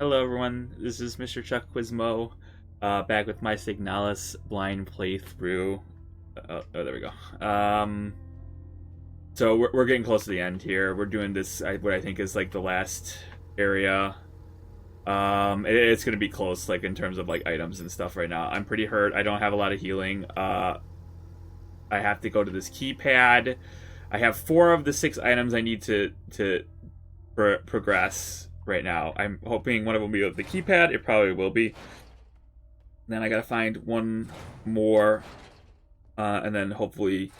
Hello everyone, this is Mr. Chuck Quizmo, back with my Signalis blind playthrough. There we go. So we're getting close to the end here. We're doing this, what I think is like the last area. It's gonna be close, like in terms of like items and stuff right now. I'm pretty hurt. I don't have a lot of healing. I have to go to this keypad. I have 4 of the 6 items I need to progress right now. I'm hoping one of them will be the keypad. It probably will be. Then I gotta find one more, and then hopefully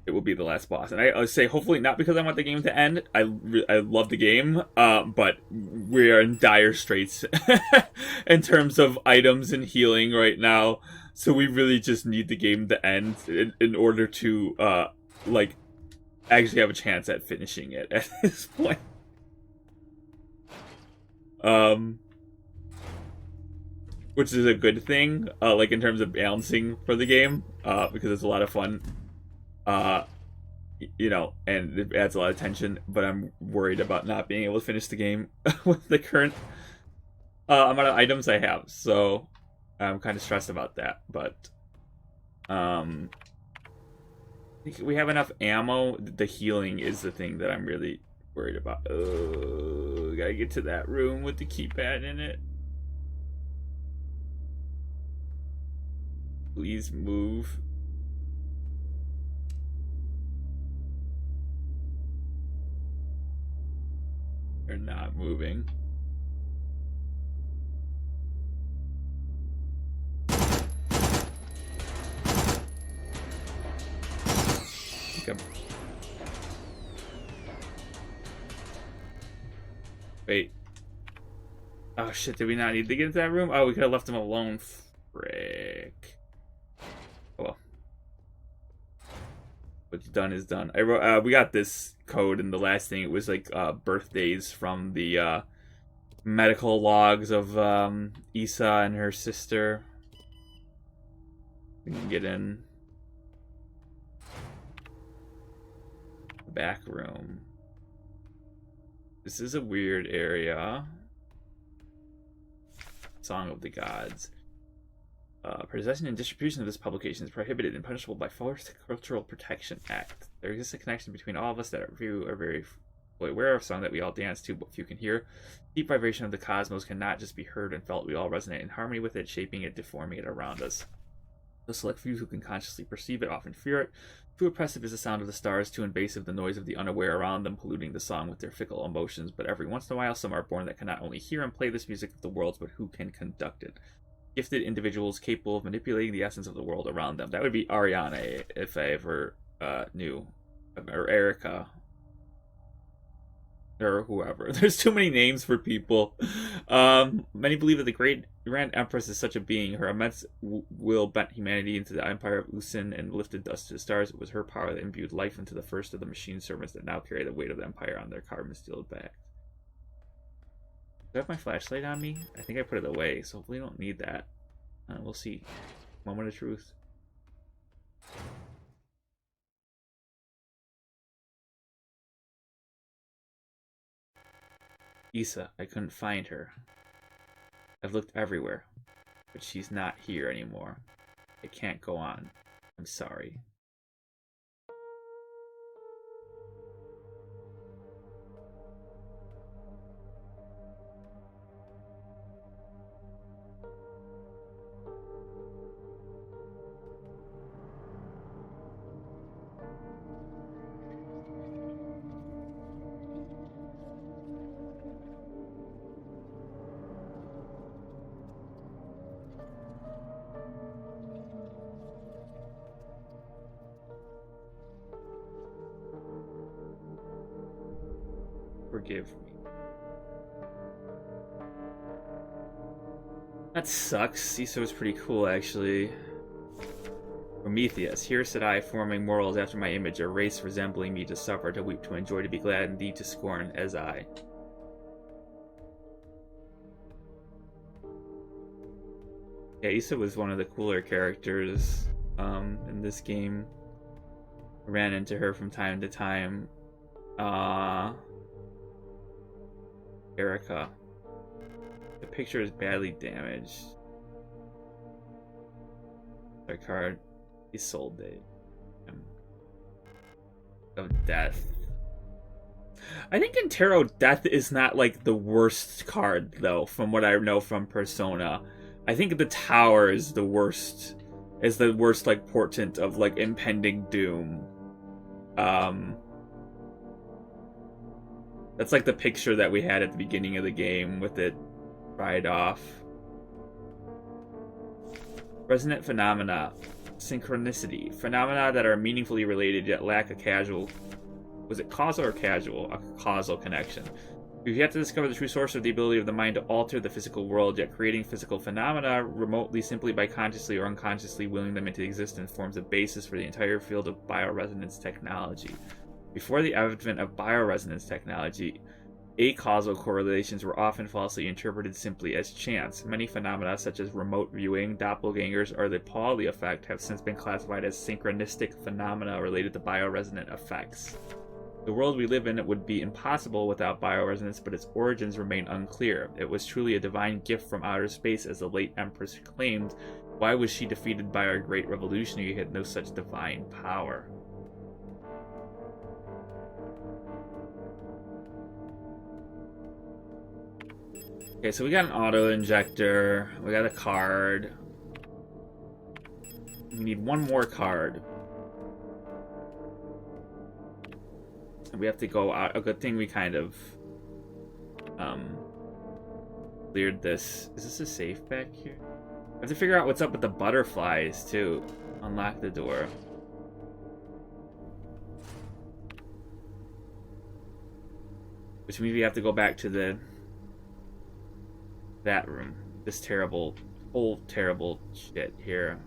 it will be the last boss. And I say hopefully not because I want the game to end. I love the game, but we are in dire straits in terms of items and healing right now. So we really just need the game to end in order to like actually have a chance at finishing it at this point. Which is a good thing, like in terms of balancing for the game, because it's a lot of fun, you know, and it adds a lot of tension. But I'm worried about not being able to finish the game with the current amount of items I have, so I'm kind of stressed about that. But I think we have enough ammo. The healing is the thing that I'm really worried about. Oh, gotta get to that room with the keypad in it. Please move. They're not moving. Wait. Oh shit, did we not need to get into that room? Oh, we could have left him alone. Frick. Oh well. What's done is done. I wrote, we got this code in the last thing. It was like birthdays from the medical logs of Isa and her sister. We can get in the back room. This is a weird area. Song of the Gods. Possession and distribution of this publication is prohibited and punishable by Forced Cultural Protection Act. There exists a connection between all of us that are very fully aware of, a song that we all dance to, but few can hear. Deep vibration of the cosmos cannot just be heard and felt. We all resonate in harmony with it, shaping it, deforming it around us. The select few who can consciously perceive it often fear it. Too oppressive is the sound of the stars, too invasive the noise of the unaware around them, polluting the song with their fickle emotions. But every once in a while, some are born that can not only hear and play this music of the worlds, but who can conduct it. Gifted individuals capable of manipulating the essence of the world around them. That would be Ariana, if I ever knew. Or Erica. Or whoever. There's too many names for people. Many believe that the great Grand Empress is such a being. Her immense will bent humanity into the empire of Usin and lifted us to the stars. It was her power that imbued life into the first of the machine servants that now carry the weight of the empire on their carbon steel backs. Do I have my flashlight on me? I think I put it away, so hopefully I don't need that. We'll see. Moment of truth. Isa, I couldn't find her. I've looked everywhere, but she's not here anymore. I can't go on. I'm sorry. Forgive me. That sucks. Cecil was pretty cool, actually. Prometheus, here sit I, forming mortals after my image, a race resembling me, to suffer, to weep, to enjoy, to be glad, and thee to scorn, as I. Yeah, Issa was one of the cooler characters in this game. I ran into her from time to time. Erica. The picture is badly damaged. Our card. He sold it. Of death. I think in tarot, death is not like the worst card though, from what I know from Persona. I think the Tower is the worst. Is the worst like portent of like impending doom. That's like the picture that we had at the beginning of the game with it fried off. Resonant phenomena. Synchronicity. Phenomena that are meaningfully related yet lack a causal... Was it causal or casual? A causal connection. We've yet to discover the true source of the ability of the mind to alter the physical world, yet creating physical phenomena remotely simply by consciously or unconsciously willing them into existence forms a basis for the entire field of bioresonance technology. Before the advent of bioresonance technology, acausal correlations were often falsely interpreted simply as chance. Many phenomena, such as remote viewing, doppelgangers, or the Pauli effect, have since been classified as synchronistic phenomena related to bioresonant effects. The world we live in would be impossible without bioresonance, but its origins remain unclear. It was truly a divine gift from outer space, as the late Empress claimed. Why was she defeated by our great revolutionary who had no such divine power? Okay, so we got an auto-injector, we got a card. We need one more card. And we have to go out. A good thing we kind of cleared this. Is this a safe back here? I have to figure out what's up with the butterflies too. Unlock the door. Which means we have to go back to that room. This terrible, whole terrible shit here.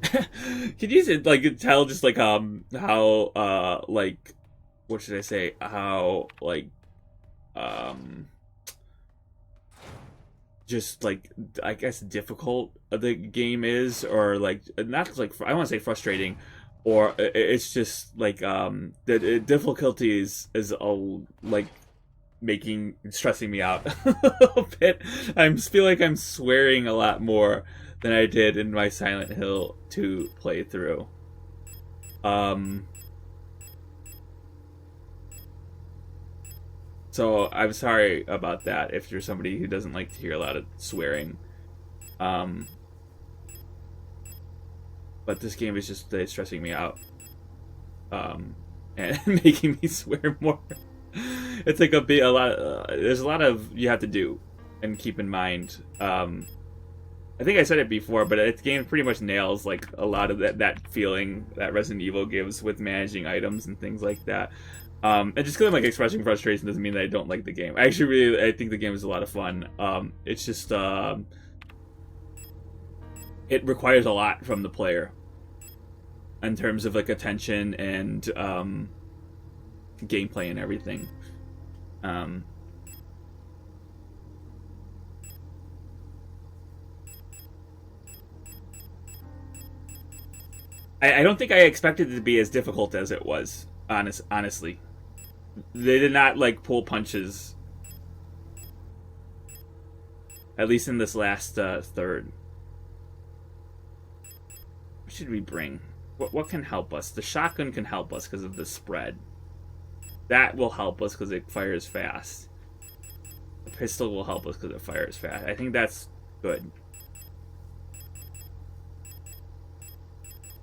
Can you like tell just like how like what should I say, how like just like I guess difficult the game is, or like not like I don't want to say frustrating, or it's just like the difficulty is like stressing me out a bit. I feel like I'm swearing a lot more than I did in my Silent Hill 2 playthrough. So I'm sorry about that if you're somebody who doesn't like to hear a lot of swearing. But this game is just stressing me out. And making me swear more. It's like a lot. There's a lot of you have to do and keep in mind. I think I said it before, but this game pretty much nails like a lot of that feeling that Resident Evil gives with managing items and things like that. And just because I'm like expressing frustration doesn't mean that I don't like the game. I think the game is a lot of fun. It's just it requires a lot from the player in terms of like attention and gameplay and everything. I don't think I expected it to be as difficult as it was. Honestly, they did not like pull punches. At least in this last third. What should we bring? What can help us? The shotgun can help us because of the spread. That will help us because it fires fast. The pistol will help us because it fires fast. I think that's good.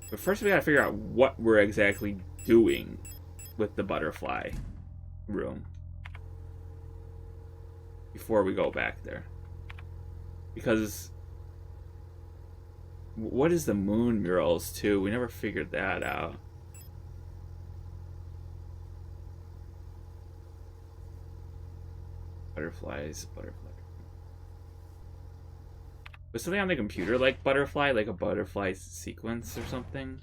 But first we gotta figure out what we're exactly doing with the butterfly room before we go back there. Because what is the moon murals too? We never figured that out. Butterflies. Was something on the computer like butterfly, like a butterfly sequence or something?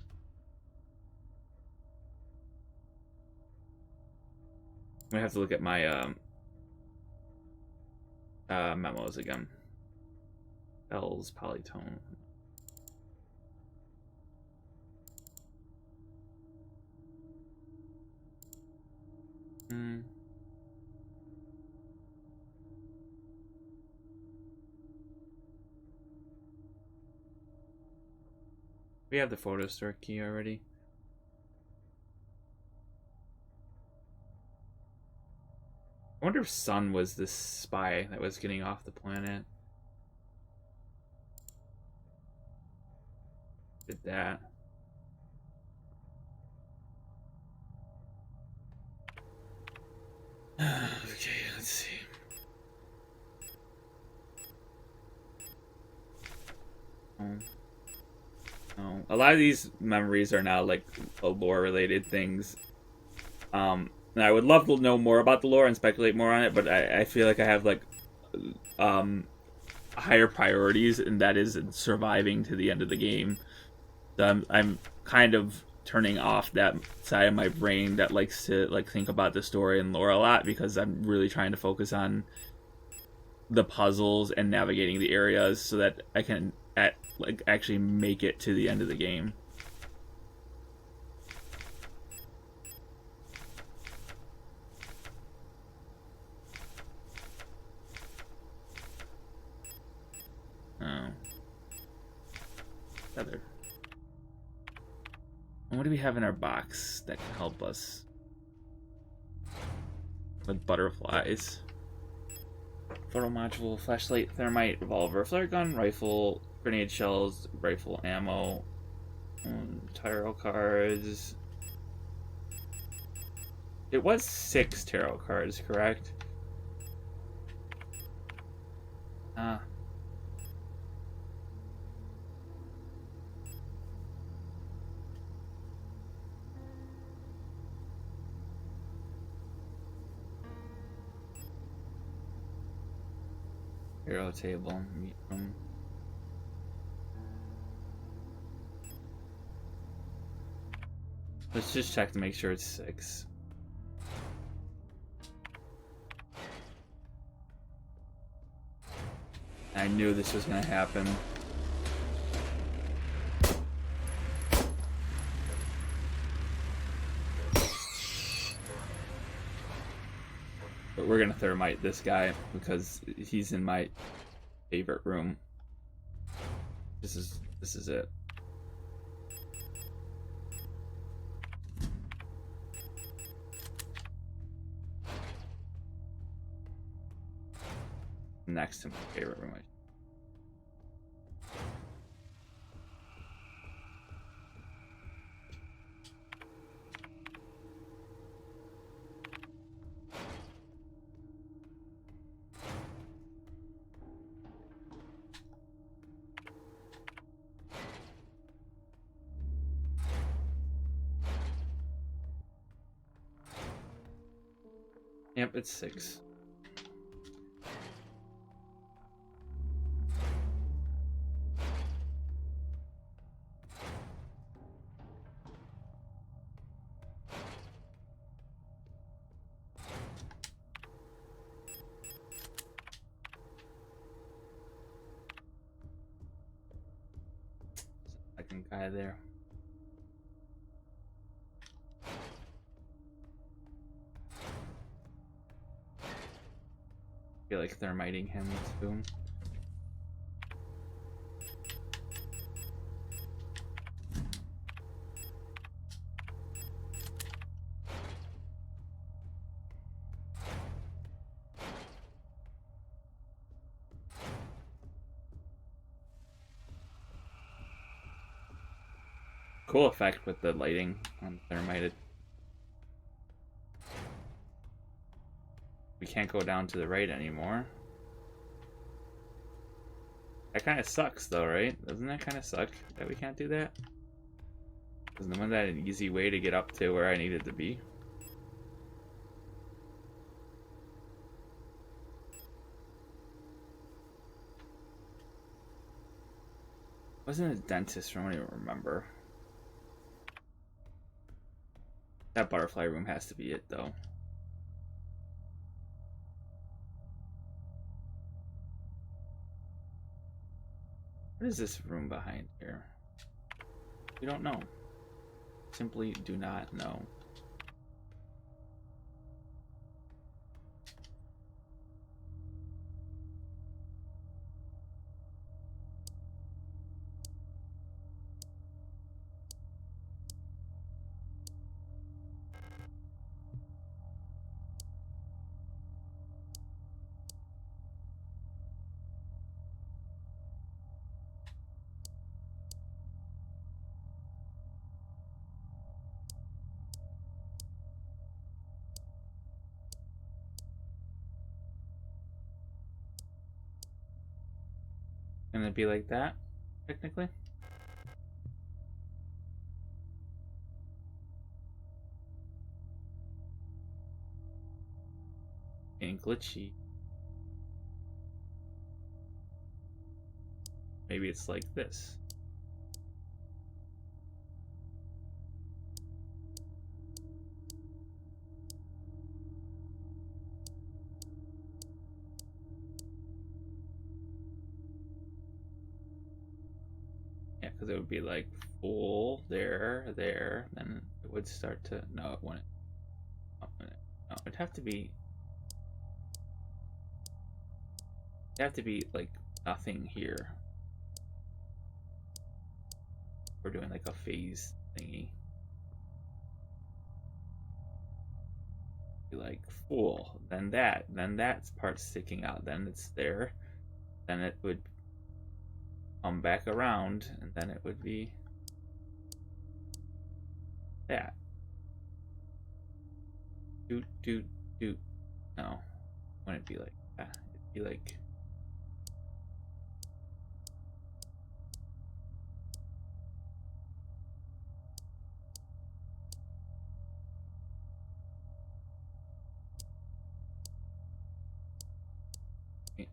I'm gonna have to look at my memos again. L's polytone. We have the photo store key already. I wonder if Sun was this spy that was getting off the planet. Did that. Okay, let's see. Oh, a lot of these memories are now like lore-related things. And I would love to know more about the lore and speculate more on it, but I feel like I have like higher priorities, and that is surviving to the end of the game. So I'm kind of turning off that side of my brain that likes to like think about the story and lore a lot, because I'm really trying to focus on the puzzles and navigating the areas so that I can actually make it to the end of the game. Oh. Feather. And what do we have in our box that can help us with butterflies? Photo module, flashlight, thermite, revolver, flare gun, rifle, grenade shells, rifle ammo, tarot cards. It was 6 tarot cards, correct? Hero table, meat room. Let's just check to make sure it's 6. I knew this was gonna happen. But we're gonna thermite this guy because he's in my favorite room. This is it. Next to my favorite room. Yep, it's 6. Second guy there. I feel like thermiting him too. Cool effect with the lighting on thermited. We can't go down to the right anymore. That kind of sucks though, right? Doesn't that kind of suck that we can't do that? Wasn't that an easy way to get up to where I needed to be? Wasn't a dentist room? I don't even remember. That butterfly room has to be it though. What is this room behind here? We don't know. Simply do not know. gonna be like that, technically. And glitchy. Maybe it's like this. Yeah, because it would be like full there, then it would start to, no, it wouldn't. No, it'd have to be, like nothing here. We're doing like a phase thingy. Be like full, then that's part sticking out, then it's there, then it would come back around, and then it would be that. Doot. No, wouldn't be like that. It'd be like.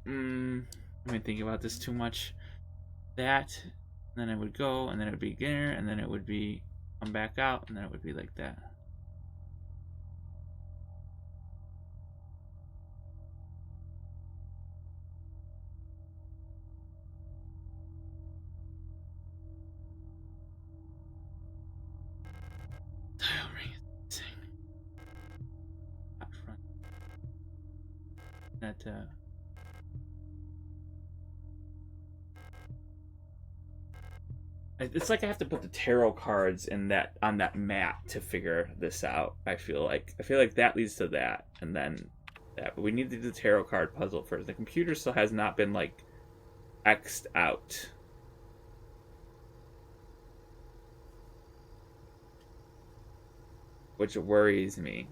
I'm thinking about this too much. That, and then it would go, and then it would be there, and then it would be come back out, and then it would be like that. Tile ring is missing. Out front. That it's like I have to put the tarot cards in that on that map to figure this out. I feel like that leads to that, and then that. But we need to do the tarot card puzzle first. The computer still has not been like X'd out. Which worries me.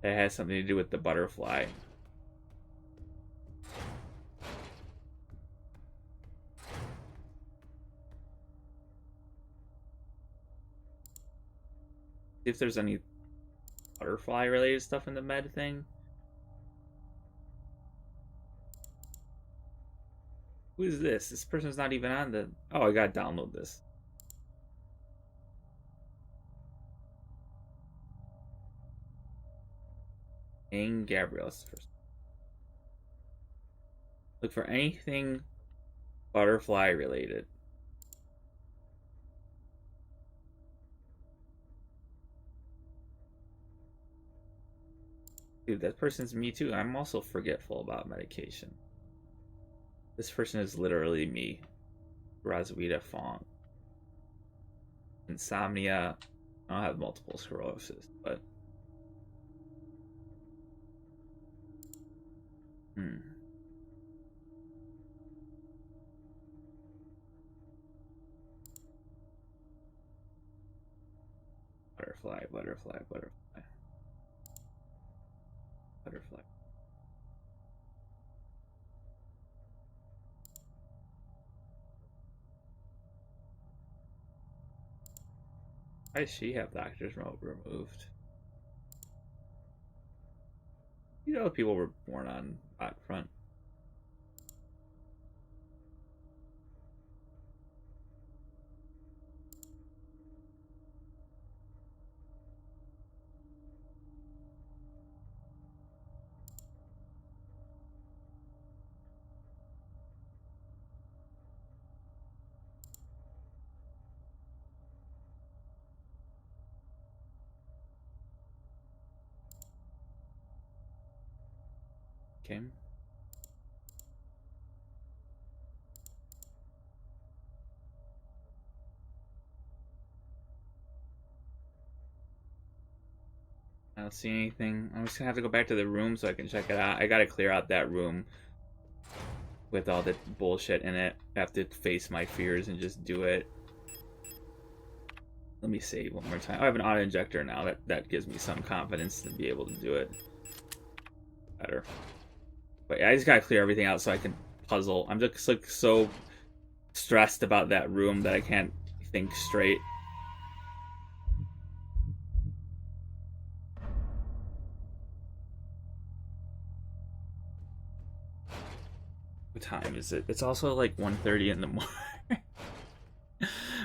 It has something to do with the butterfly. See if there's any butterfly related stuff in the med thing. Who is this? This person's not even on the... Oh, I gotta download this. Aang Gabriel. First. Look for anything butterfly related. Dude, that person's me too. I'm also forgetful about medication. This person is literally me. Roswitha Fong. Insomnia. I don't have multiple sclerosis, but... Butterfly. Why does she have doctor's note removed? You know, people were born on that front. Okay. I don't see anything. I'm just gonna have to go back to the room so I can check it out. I gotta clear out that room with all the bullshit in it. I have to face my fears and just do it. Let me save one more time. I have an auto injector now. That gives me some confidence to be able to do it better. But yeah, I just gotta clear everything out so I can puzzle. I'm just like so stressed about that room that I can't think straight. What time is it? It's also like 1:30 in the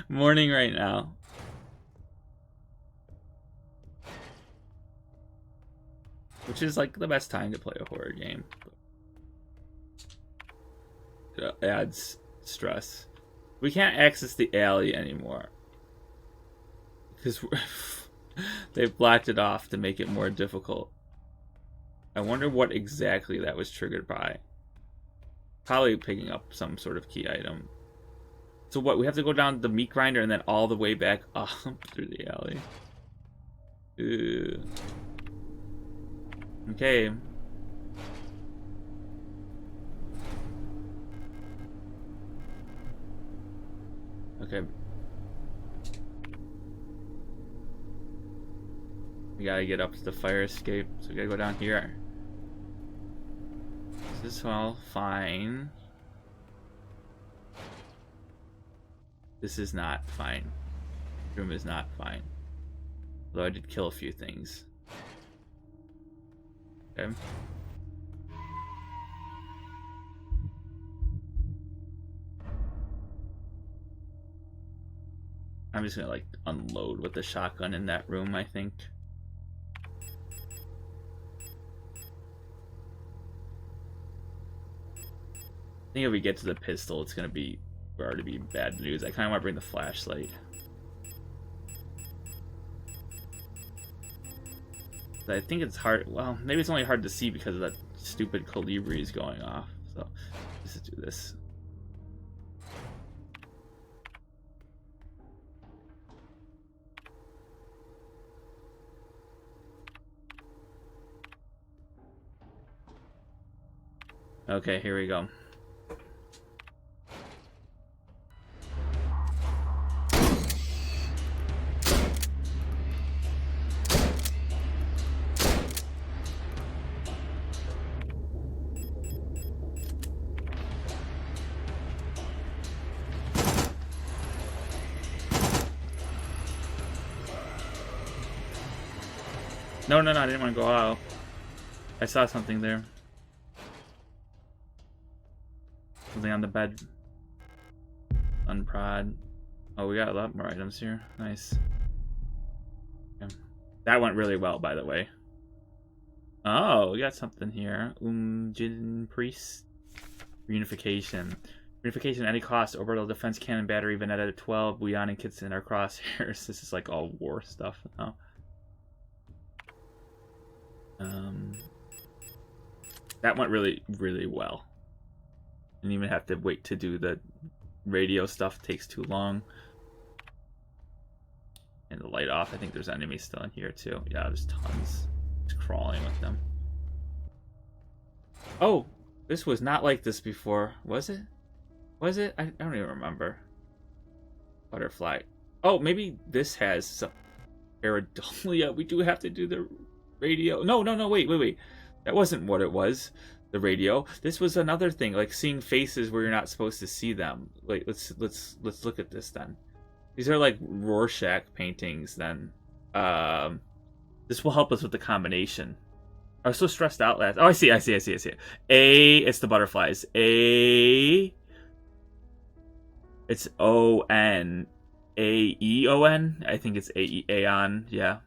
morning right now. Which is like the best time to play a horror game. It adds stress. We can't access the alley anymore. Because they've blocked it off to make it more difficult. I wonder what exactly that was triggered by. Probably picking up some sort of key item. So what, we have to go down the meat grinder and then all the way back up through the alley. Ew. Okay. Okay. We gotta get up to the fire escape, so we gotta go down here. This is all fine. This is not fine. This room is not fine. Although I did kill a few things. Okay. I'm just gonna like unload with the shotgun in that room, I think. I think if we get to the pistol, it's gonna be already be bad news. I kind of want to bring the flashlight. I think it's hard. Well, maybe it's only hard to see because of that stupid colibris going off. So let's just do this. Okay, here we go. No, I didn't want to go out. I saw something there. Something on the bed. Unprod. Oh, we got a lot more items here. Nice. Okay. That went really well, by the way. Oh, we got something here. Jin Priest. Reunification. Reunification at any cost. Orbital defense cannon battery, Veneta 12, Wuyan and kits in our crosshairs. This is like all war stuff now. That went really, really well. Didn't even have to wait to do the radio stuff. Takes too long. And the light off. I think there's enemies still in here too. Yeah, there's tons. Just crawling with them. Oh, this was not like this before, was it? Was it? I don't even remember. Butterfly. Oh, maybe this has some pareidolia. We do have to do the radio. No, wait. That wasn't what it was. The radio. This was another thing, like seeing faces where you're not supposed to see them. Like let's look at this then. These are like Rorschach paintings then. This will help us with the combination. I was so stressed out last. Oh, I see it. It's the butterflies. It's ON. AEON. I think it's Aeon. Yeah.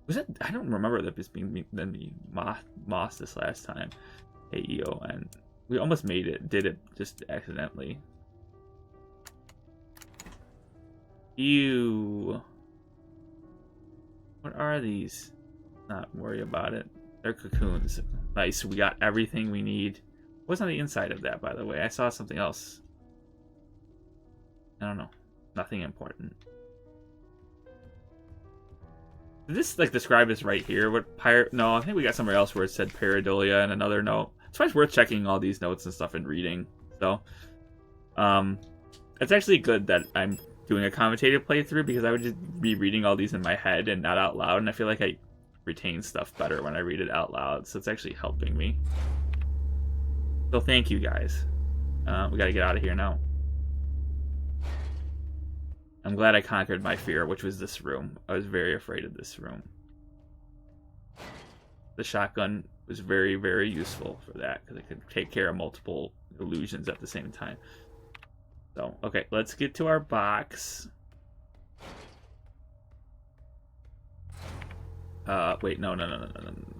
Was it? I don't remember that this being Moss this last time. AEON. We almost made it. Did it just accidentally. Ew. What are these? Not worry about it. They're cocoons. Nice. We got everything we need. What's on the inside of that, by the way? I saw something else. I don't know. Nothing important. Did this like describe this right here? What No, I think we got somewhere else where it said pareidolia and another note. That's why it's worth checking all these notes and stuff and reading. So, it's actually good that I'm doing a commentated playthrough because I would just be reading all these in my head and not out loud, and I feel like I retain stuff better when I read it out loud. So it's actually helping me. So thank you guys. We gotta get out of here now. I'm glad I conquered my fear, which was this room. I was very afraid of this room. The shotgun was very, very useful for that, because it could take care of multiple illusions at the same time. So, okay, let's get to our box. Wait, no.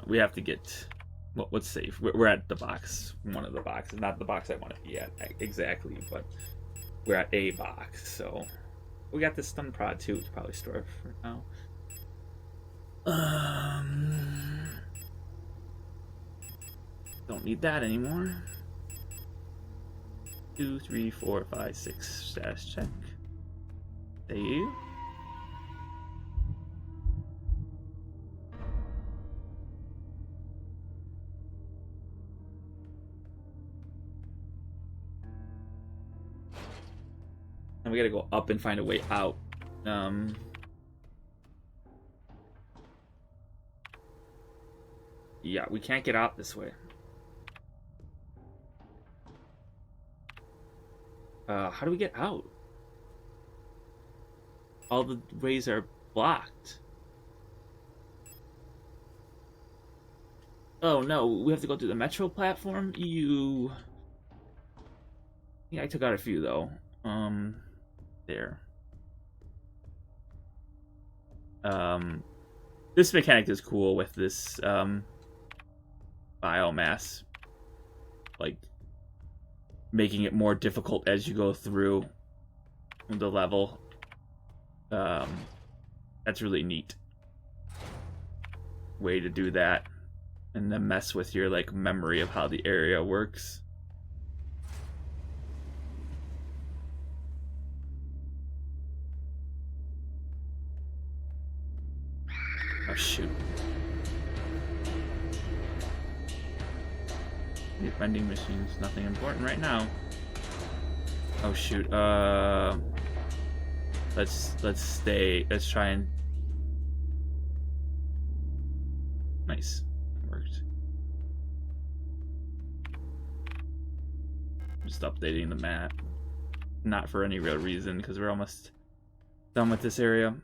We have to get... Well, let's save. We're at the box. One of the boxes. Not the box I want to be at, exactly, but we're at a box, so... We got this stun prod, too. We should probably store it for now. Don't need that anymore. 2, 3, 4, 5, 6. Status check. Save. And we gotta go up and find a way out. Yeah, we can't get out this way. How do we get out? All the ways are blocked. Oh no, we have to go through the metro platform? Yeah, I took out a few though. There. This mechanic is cool with this, biomass. Like, making it more difficult as you go through the level. That's really neat way to do that, and then mess with your like memory of how the area works. Oh shoot. Vending machines, nothing important right now. Oh shoot. Let's stay. Let's try and. Nice, it worked. Just updating the map, not for any real reason, because we're almost done with this area.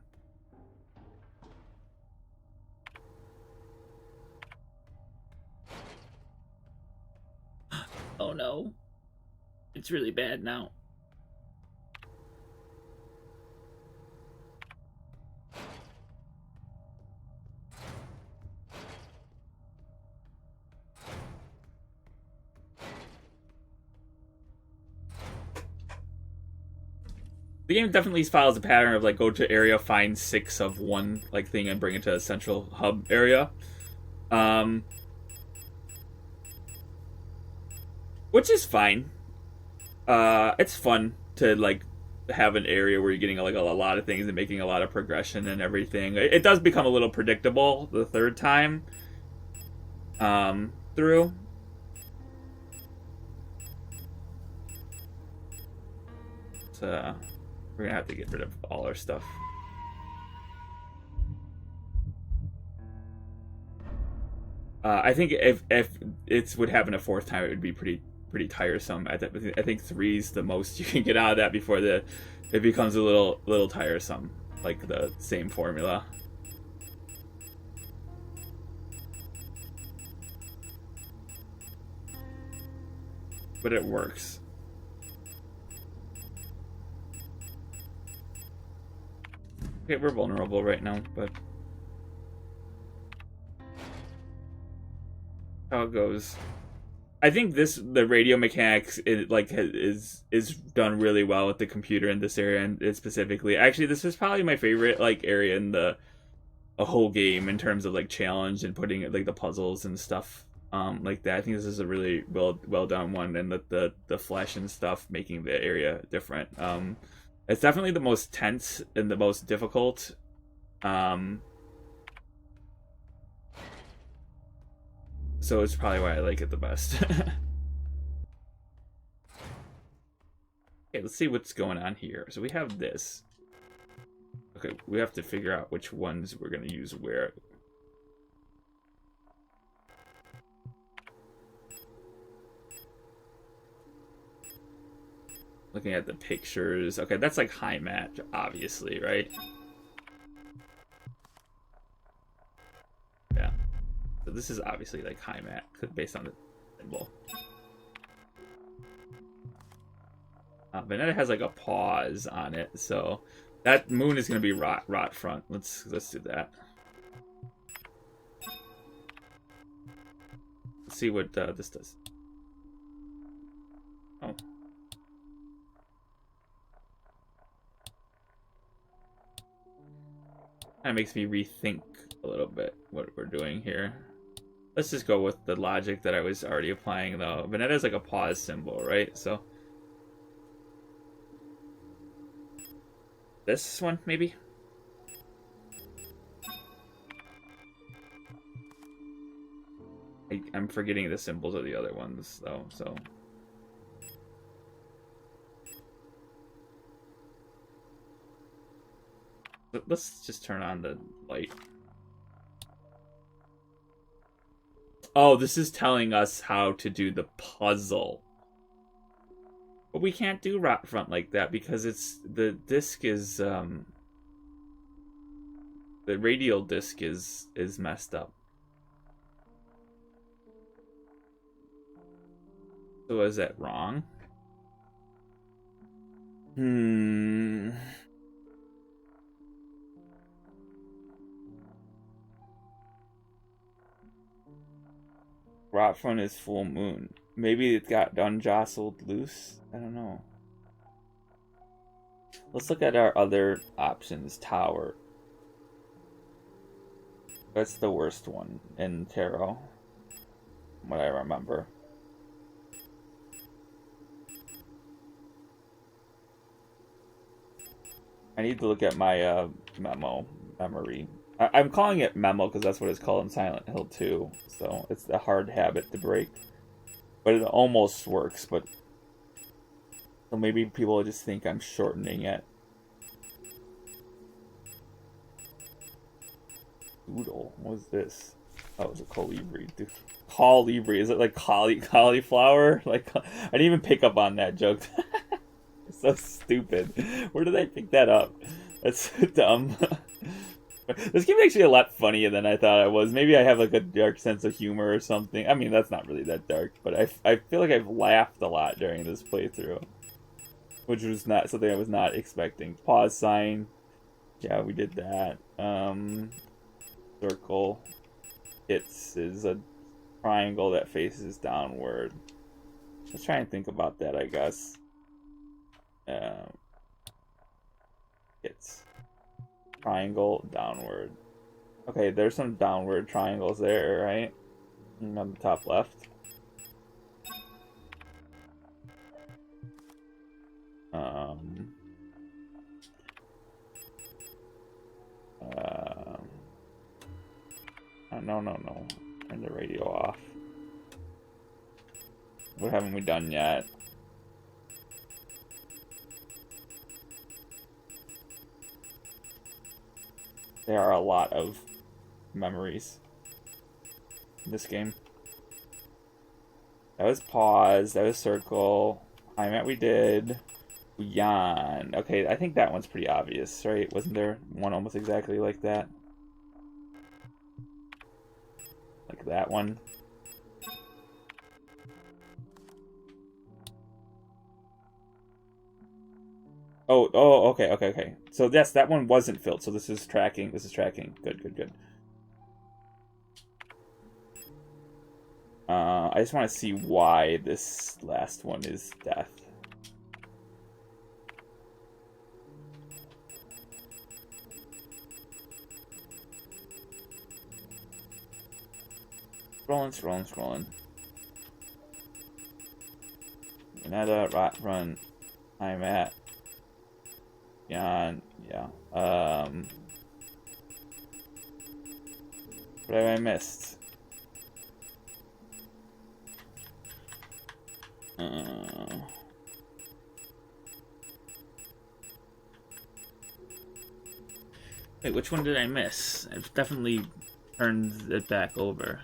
Oh no. It's really bad now. The game definitely follows a pattern of like go to area, find 6 of one like thing, and bring it to a central hub area. Which is fine. It's fun to like have an area where you're getting like a lot of things and making a lot of progression and everything. It does become a little predictable the third time through. So we're gonna have to get rid of all our stuff. I think if it would happen a fourth time, it would be pretty tiresome. I think 3's the most you can get out of that before it becomes a little tiresome, like the same formula. But it works. Okay, we're vulnerable right now, but how it goes. I think the radio mechanics is done really well with the computer in this area, and specifically, actually, this is probably my favorite like area in a whole game in terms of like challenge and putting like the puzzles and stuff like that. I think this is a really well done one, and the flesh and stuff making the area different. It's definitely the most tense and the most difficult. So it's probably why I like it the best. Okay, let's see what's going on here. So we have this. Okay, we have to figure out which ones we're going to use where. Looking at the pictures. Okay, that's like high mat, obviously, right? Yeah. So this is obviously like high mat, based on the symbol. Veneta has like a pause on it, so that moon is gonna be rot front. Let's do that. Let's see what this does. Oh. Kind of makes me rethink a little bit what we're doing here. Let's just go with the logic that I was already applying, though. Veneta is like a pause symbol, right? So this one, maybe? I'm forgetting the symbols of the other ones, though, so... Let's just turn on the light. Oh, this is telling us how to do the puzzle. But we can't do rot front like that because it's... The disc is... The radial disc is messed up. So is that wrong? Rot front is full moon. Maybe it got unjostled loose? I don't know. Let's look at our other options. Tower. That's the worst one in tarot, from what I remember. I need to look at my memory. I'm calling it memo because that's what it's called in Silent Hill 2. So it's a hard habit to break. But it almost works, but... So maybe people just think I'm shortening it. Doodle. What was this? Oh, it was a colibri. Colibri. Is it like cauliflower? Like, I didn't even pick up on that joke. It's so stupid. Where did I pick that up? That's so dumb. This game is actually a lot funnier than I thought it was. Maybe I have like a dark sense of humor or something. I mean, that's not really that dark, but I feel like I've laughed a lot during this playthrough, which was not something I was not expecting. Pause sign. Yeah, we did that. Circle. Is a triangle that faces downward. Let's try and think about that, I guess. It's triangle downward. Okay, there's some downward triangles there, right? On the top left. No. Turn the radio off. What haven't we done yet? There are a lot of memories in this game. That was pause. That was circle. I meant we did. Yawn. Okay, I think that one's pretty obvious, right? Wasn't there one almost exactly like that? Like that one. Oh, okay. So yes, that one wasn't filled. So this is tracking. Good. I just want to see why this last one is death. Scrolling. Veneta, rot front. I'm at. Yeah. What have I missed? Wait, which one did I miss? I've definitely turned it back over.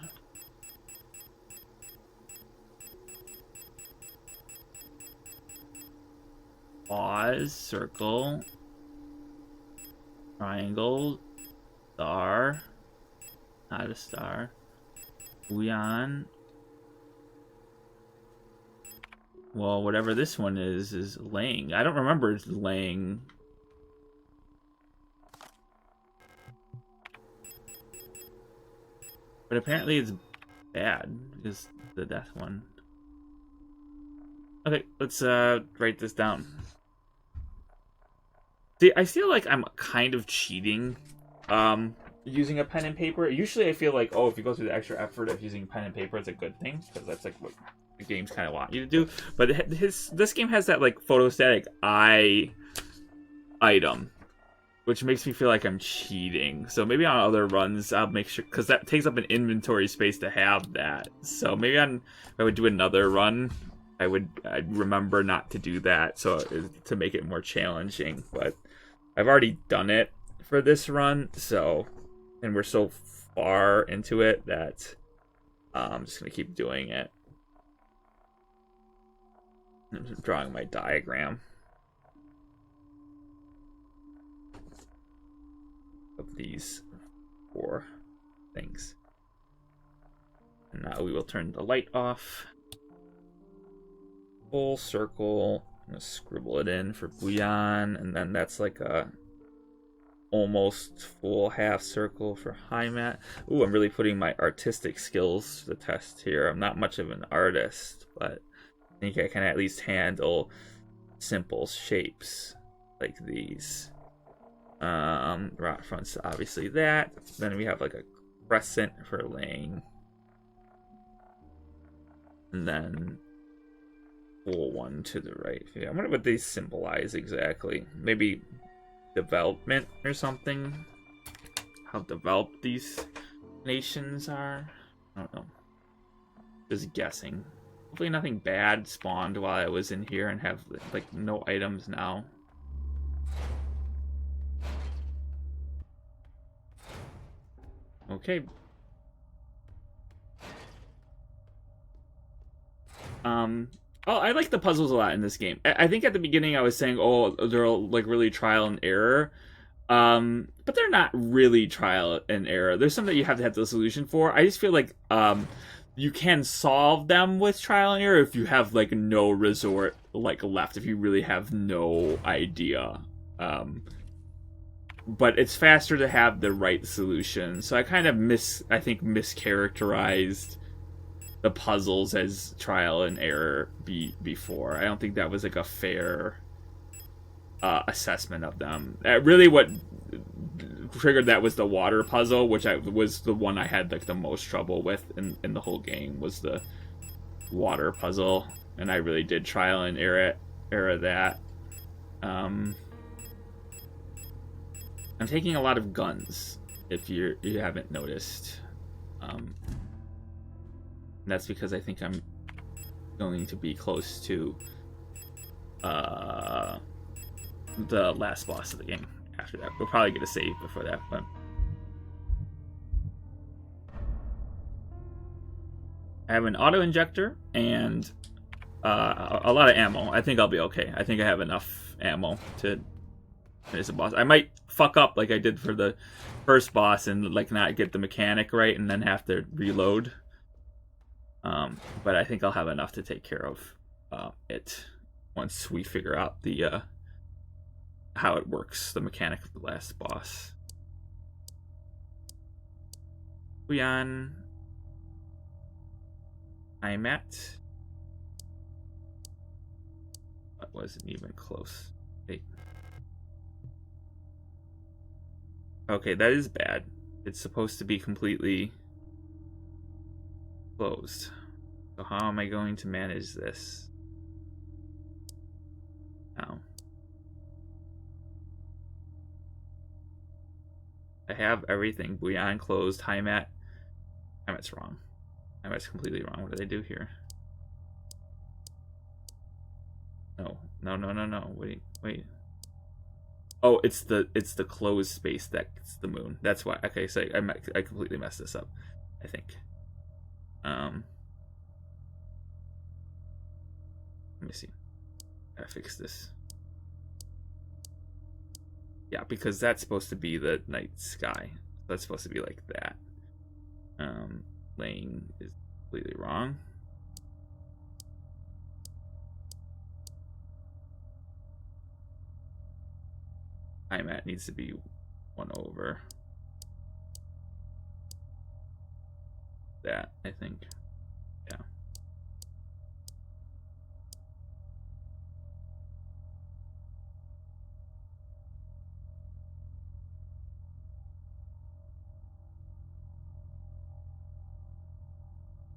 pause, circle, triangle, star, not a star, booyah. Well, whatever this one is laying. I don't remember it's laying. But apparently it's bad because the death one. Okay, let's write this down. See, I feel like I'm kind of cheating using a pen and paper. Usually I feel like, oh, if you go through the extra effort of using pen and paper, it's a good thing because that's like what the games kind of want you to do. But this game has that like photostatic eye item, which makes me feel like I'm cheating. So maybe on other runs, I'll make sure, because that takes up an inventory space to have that. So maybe if I would do another run, I'd remember not to do that, so to make it more challenging. But I've already done it for this run, so, and we're so far into it that I'm just gonna keep doing it. I'm just drawing my diagram of these 4 things. And now we will turn the light off. Full circle. I'm gonna scribble it in for bouillon, and then that's like a almost full half circle for high mat. Ooh, I'm really putting my artistic skills to the test here. I'm not much of an artist, but I think I can at least handle simple shapes like these. Rock front's obviously that. Then we have like a crescent for laying. And then full one to the right. Yeah, I wonder what they symbolize exactly. Maybe development or something? How developed these nations are? I don't know. Just guessing. Hopefully nothing bad spawned while I was in here and have like no items now. Okay. Oh, I like the puzzles a lot in this game. I think at the beginning I was saying, oh, they're all like really trial and error. But they're not really trial and error. There's some that you have to have the solution for. I just feel like you can solve them with trial and error if you have like no resort like left, if you really have no idea. But it's faster to have the right solution. So I kind of mischaracterized the puzzles as trial and error before. I don't think that was like a fair assessment of them. Really what triggered that was the water puzzle, which was the one I had like the most trouble with in the whole game, was the water puzzle. And I really did trial and error that. I'm taking a lot of guns, if you haven't noticed. That's because I think I'm going to be close to the last boss of the game. After that, we'll probably get a save before that, but I have an auto injector and a lot of ammo. I think I'll be okay. I think I have enough ammo to finish the boss. I might fuck up like I did for the first boss and like not get the mechanic right and then have to reload. But I think I'll have enough to take care of it once we figure out the how it works, the mechanic of the last boss. Bouillon. I'm at. That wasn't even close. Hey. Okay, that is bad. It's supposed to be completely closed. So how am I going to manage this now? I have everything. Bouillon closed. High mat. High mat's wrong. High mat's completely wrong. What did I do here? No. Wait. Oh, it's the closed space that's the moon. That's why. Okay, so I completely messed this up, I think. Let me see. I fix this. Yeah, because that's supposed to be the night sky. That's supposed to be like that. Laying is completely wrong. Time at needs to be 1 over that, I think. Yeah.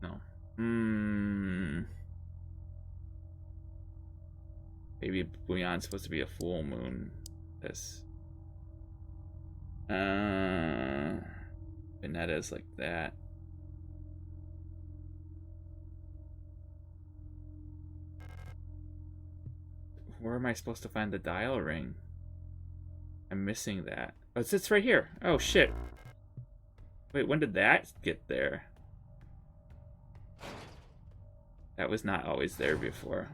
No. Maybe Bouillon's supposed to be a full moon. This. Venetta's like that. Where am I supposed to find the dial ring? I'm missing that. Oh, it sits right here. Oh, shit. Wait, when did that get there? That was not always there before.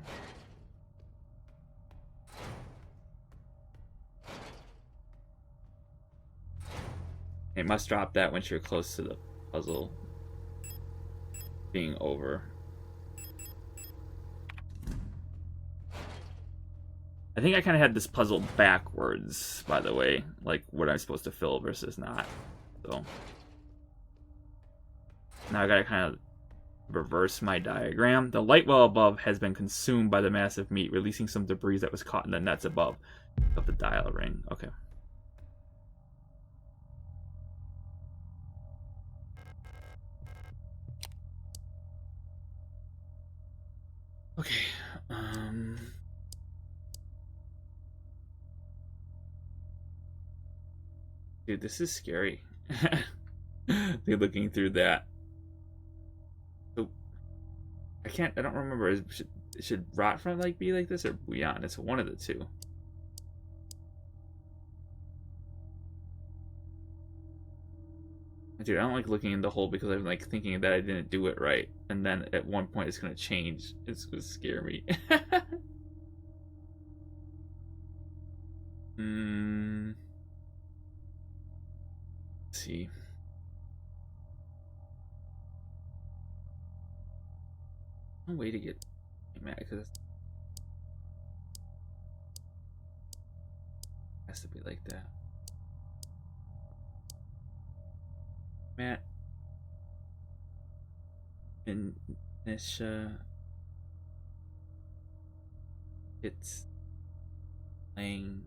It must drop that once you're close to the puzzle being over. I think I kind of had this puzzle backwards, by the way. Like, what I'm supposed to fill versus not. So now I gotta kind of reverse my diagram. The light well above has been consumed by the massive meat, releasing some debris that was caught in the nets above of the dial ring. Okay. Okay. Dude, this is scary. They're looking through that. Oh, I don't remember. Should Rot Front like be like this or Bouillon? It's one of the two. Dude, I don't like looking in the hole because I'm like thinking that I didn't do it right. And then at one point it's gonna change. It's gonna scare me. Let's see. No way to get mad because it has to be like that. Matt and Nisha, it's playing.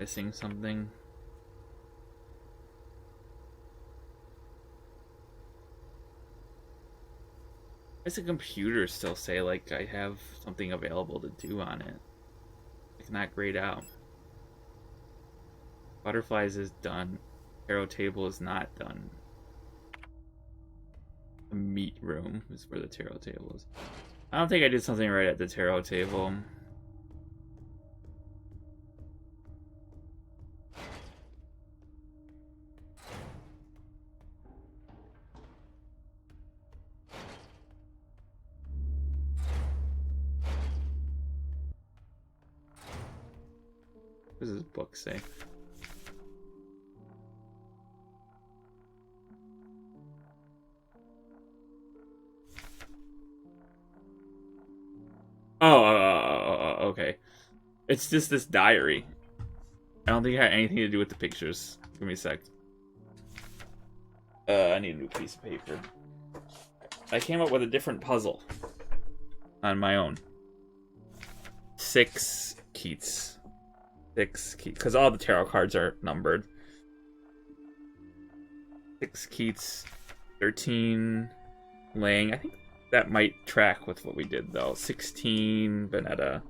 Missing something. Does the computer still say like I have something available to do on it? It's not grayed out. Butterflies is done. Tarot table is not done. The meat room is where the tarot table is. I don't think I did something right at the tarot table. What does this book say? Okay. It's just this diary. I don't think it had anything to do with the pictures. Give me a sec. I need a new piece of paper. I came up with a different puzzle on my own. 6 Keats. 6 Keats. Because all the tarot cards are numbered. 6 Keats. 13 Lang. I think that might track with what we did, though. 16 Veneta.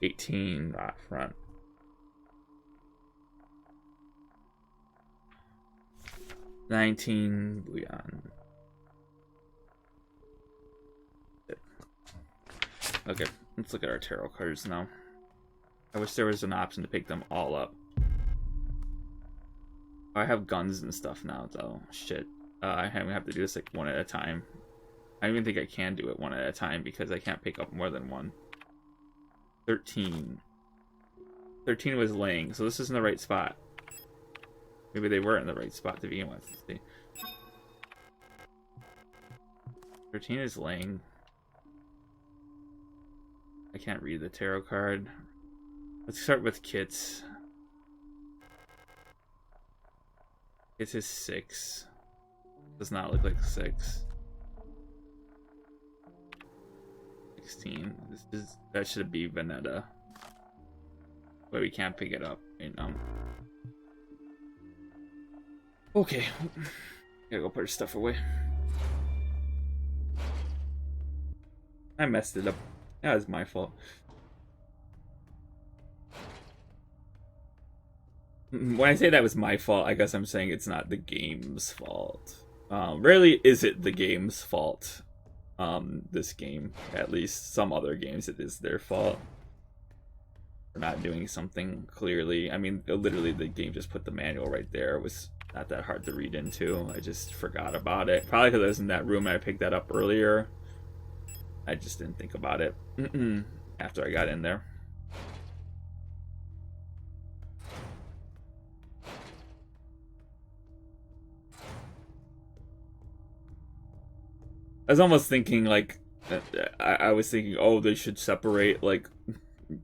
18 Rot Front. 19 Bouillon. Okay, let's look at our tarot cards now. I wish there was an option to pick them all up. I have guns and stuff now, though. Shit. I have to do this like one at a time. I don't even think I can do it one at a time because I can't pick up more than one. 13. 13 was laying, so this isn't the right spot. Maybe they were in the right spot to begin with. Let's see. 13 is laying. I can't read the tarot card. Let's start with Kits. Kits is 6. Does not look like 6. 16. That should be Veneta. But we can't pick it up right now. Okay. Gotta go put our stuff away. I messed it up. That was my fault. When I say that was my fault, I guess I'm saying it's not the game's fault. Rarely is it the game's fault. This game, at least some other games, it is their fault for not doing something clearly. I mean, literally the game just put the manual right there. It was not that hard to read into. I just forgot about it. Probably because I was in that room and I picked that up earlier. I just didn't think about it after I got in there. I was almost thinking like I was thinking, oh, they should separate like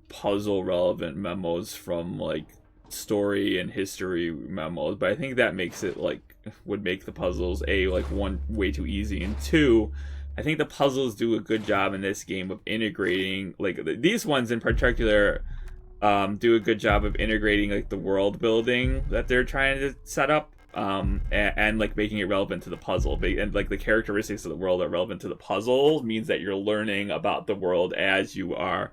puzzle relevant memos from like story and history memos, but I think that makes it like would make the puzzles like one, way too easy, and two, I think the puzzles do a good job in this game of integrating, like these ones in particular do a good job of integrating like the world building that they're trying to set up. And like making it relevant to the puzzle, and like the characteristics of the world are relevant to the puzzle means that you're learning about the world as you are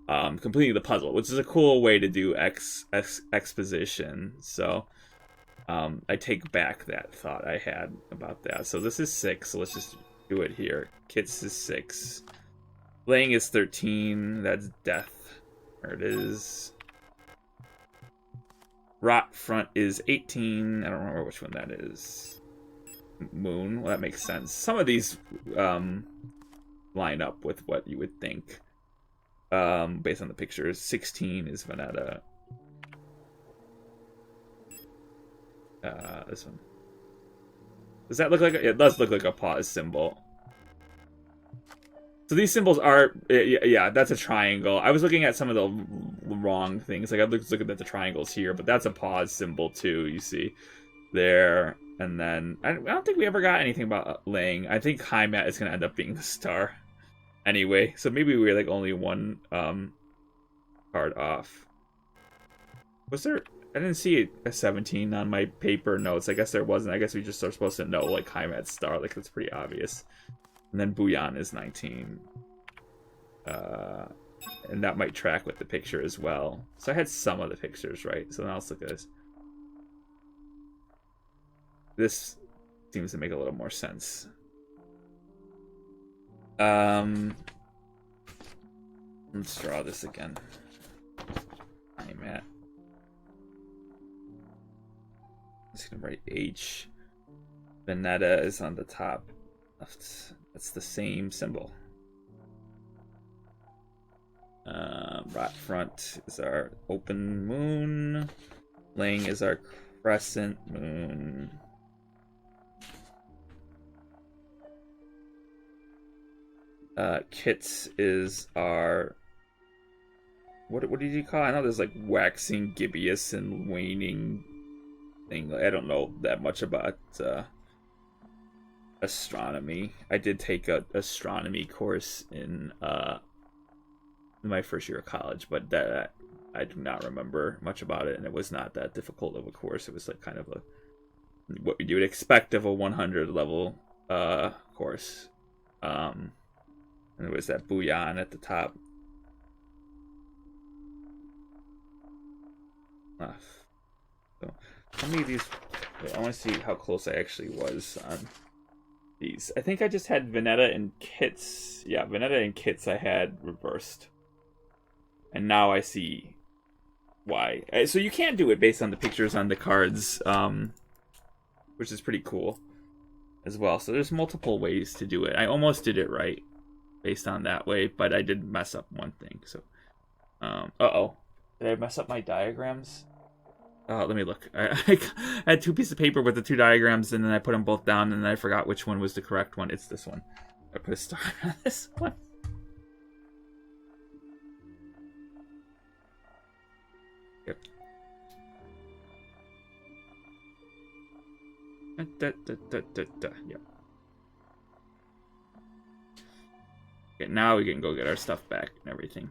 completing the puzzle, which is a cool way to do exposition. So I take back that thought I had about that. So this is 6, so let's just do it here. Kits is 6. Laying is 13. That's death. There it is. Rot front is 18. I don't remember which one that is. Moon. Well, that makes sense. Some of these line up with what you would think based on the pictures. 16 is Veneta. This one. Does that look like it does look like a pause symbol. So these symbols are, yeah, that's a triangle. I was looking at some of the wrong things. Like I was looking at the triangles here, but that's a pause symbol too, you see. There, and then, I don't think we ever got anything about laying. I think high mat is going to end up being the star. Anyway, so maybe we're like only one card off. Was there, I didn't see a 17 on my paper notes. I guess there wasn't. I guess we just are supposed to know like high mat star, like it's pretty obvious. And then Bouillon is 19. And that might track with the picture as well. So I had some of the pictures, right? So now let's look at this. This seems to make a little more sense. Let's draw this again. I'm at. I'm just gonna write H. Veneta is on the top left. That's the same symbol. Rot front is our open moon. Laying is our crescent moon. Kits is our... What did you call it? I know there's like waxing gibbous and waning thing. I don't know that much about astronomy. I did take a astronomy course in my first year of college, but that I do not remember much about it, and it was not that difficult of a course. It was like kind of a what you would expect of a 100 level course. And it was that Bouillon at the top. So how many of these Wait, I want to see how close I actually was on these. I think I just had Veneta and Kits. Yeah, Veneta and Kits I had reversed. And now I see why. So you can do it based on the pictures on the cards, which is pretty cool as well. So there's multiple ways to do it. I almost did it right based on that way, but I did mess up one thing. So, uh-oh. Did I mess up my diagrams? Let me look. I had 2 pieces of paper with the 2 diagrams, and then I put them both down, and then I forgot which one was the correct one. It's this one. I put a star on this one. Yep. Yep. Okay, now we can go get our stuff back and everything.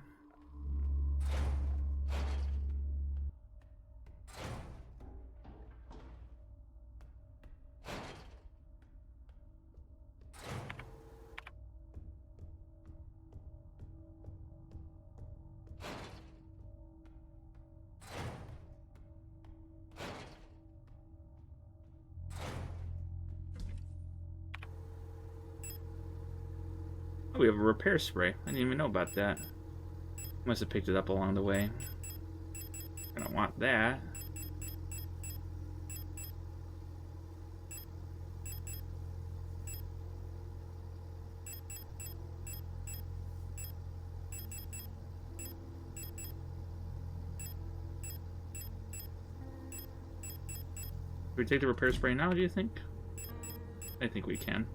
Oh, we have a repair spray. I didn't even know about that. Must have picked it up along the way. I don't want that. Can we take the repair spray now, do you think? I think we can.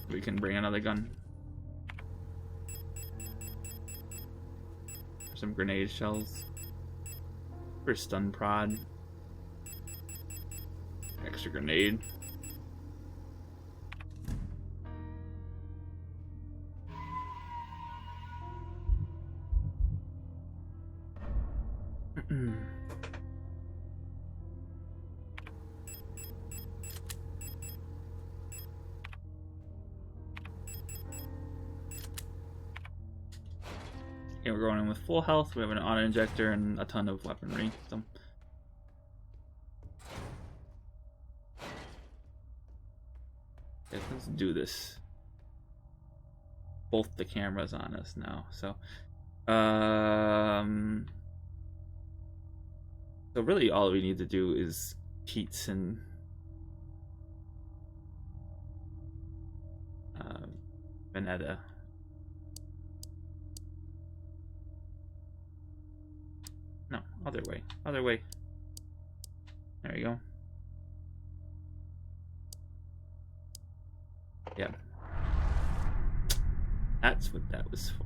We can bring another gun. Some grenade shells. For stun prod. Extra grenade. Okay, we're going in with full health. We have an auto injector and a ton of weaponry. So. Okay, let's do this. Both the cameras on us now. So really all we need to do is Keats and Veneta. No, other way. Other way. There we go. Yep. That's what that was for.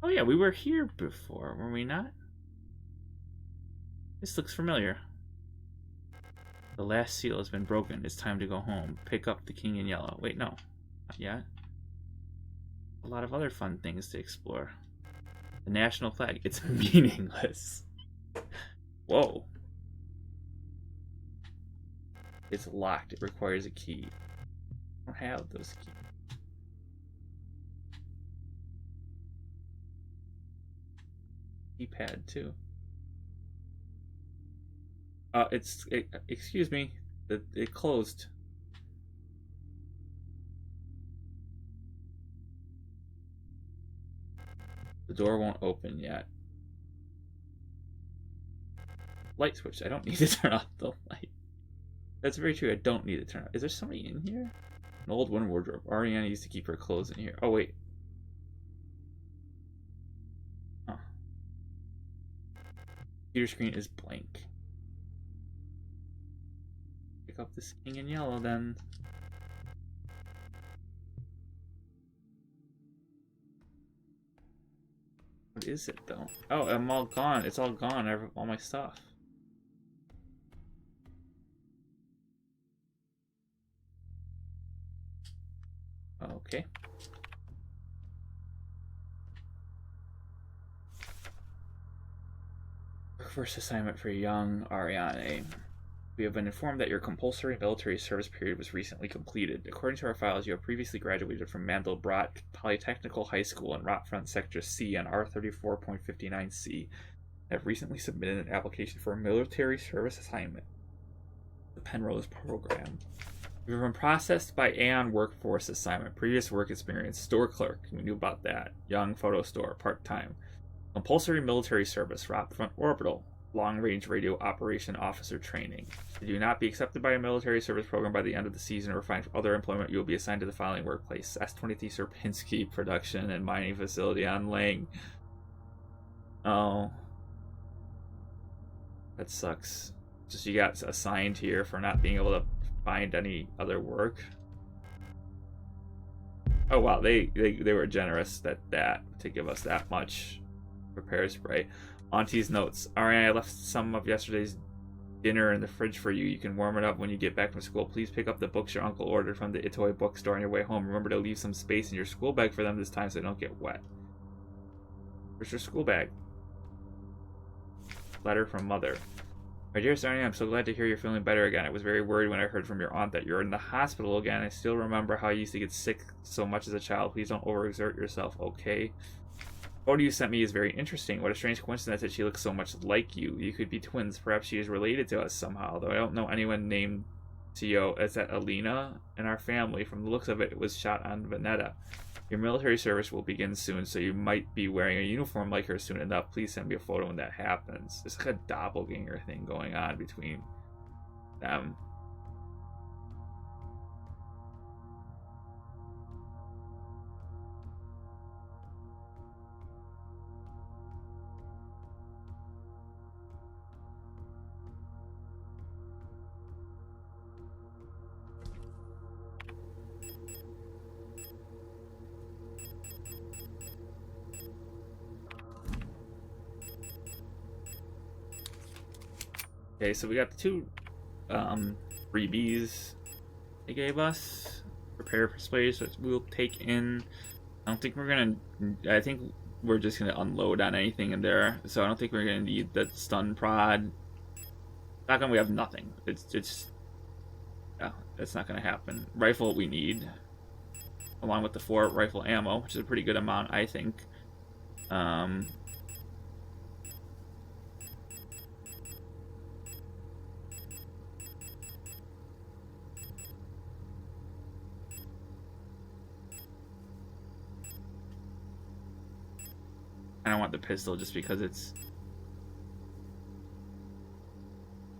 Oh yeah, we were here before, were we not? This looks familiar. The last seal has been broken. It's time to go home. Pick up the king in yellow. Wait, no. Not yet. A lot of other fun things to explore. The national flag. It's meaningless. Whoa. It's locked. It requires a key. I don't have those keys. Keypad too. Excuse me. It closed. The door won't open yet. Light switch. I don't need to turn off the light. That's very true. I don't need to turn off. Is there somebody in here? An old one wardrobe. Ariana used to keep her clothes in here. Oh, wait. Huh. Computer screen is blank. Pick up this king in yellow then. What is it though? Oh, I'm all gone. It's all gone. All my stuff. Okay. First assignment for young Ariane. We have been informed that your compulsory military service period was recently completed. According to our files, you have previously graduated from Mandelbrot Polytechnical High School in Rotfront Sector C on R34.59C. Have recently submitted an application for a military service assignment. The Penrose program. We've been processed by Aeon Workforce Assignment. Previous work experience, store clerk. We knew about that. Young photo store, part-time. Compulsory military service, Rotfront Orbital. Long-range radio operation officer training. Should you not be accepted by a military service program by the end of the season or find other employment, you will be assigned to the following workplace. S-23 Sierpinski production and mining facility on Lang. Oh. That sucks. Just you got assigned here for not being able to find any other work. Oh wow, they were generous to give us that much repair spray. Auntie's notes. Alright, I left some of yesterday's dinner in the fridge for you. You can warm it up when you get back from school. Please pick up the books your uncle ordered from the Itoi bookstore on your way home. Remember to leave some space in your school bag for them this time so they don't get wet. Where's your school bag? Letter from Mother. My dearest Arnie, I'm so glad to hear you're feeling better again. I was very worried when I heard from your aunt that you're in the hospital again. I still remember how you used to get sick so much as a child. Please don't overexert yourself, okay? The photo you sent me is very interesting. What a strange coincidence that she looks so much like you. You could be twins. Perhaps she is related to us somehow, though I don't know anyone named Tio. Is that Alina in our family? From the looks of it, it was shot on Veneta. Your military service will begin soon, so you might be wearing a uniform like her soon enough. Please send me a photo when that happens. There's like a doppelganger thing going on between them. Okay, so we got the two freebies they gave us. Repair persuade, so we'll take in. I don't think we're gonna. I think we're just gonna unload on anything in there. So I don't think we're gonna need the stun prod. Shotgun, we have nothing. It's yeah, that's not gonna happen. Rifle we need, along with the 4 rifle ammo, which is a pretty good amount, I think. I don't want the pistol just because it's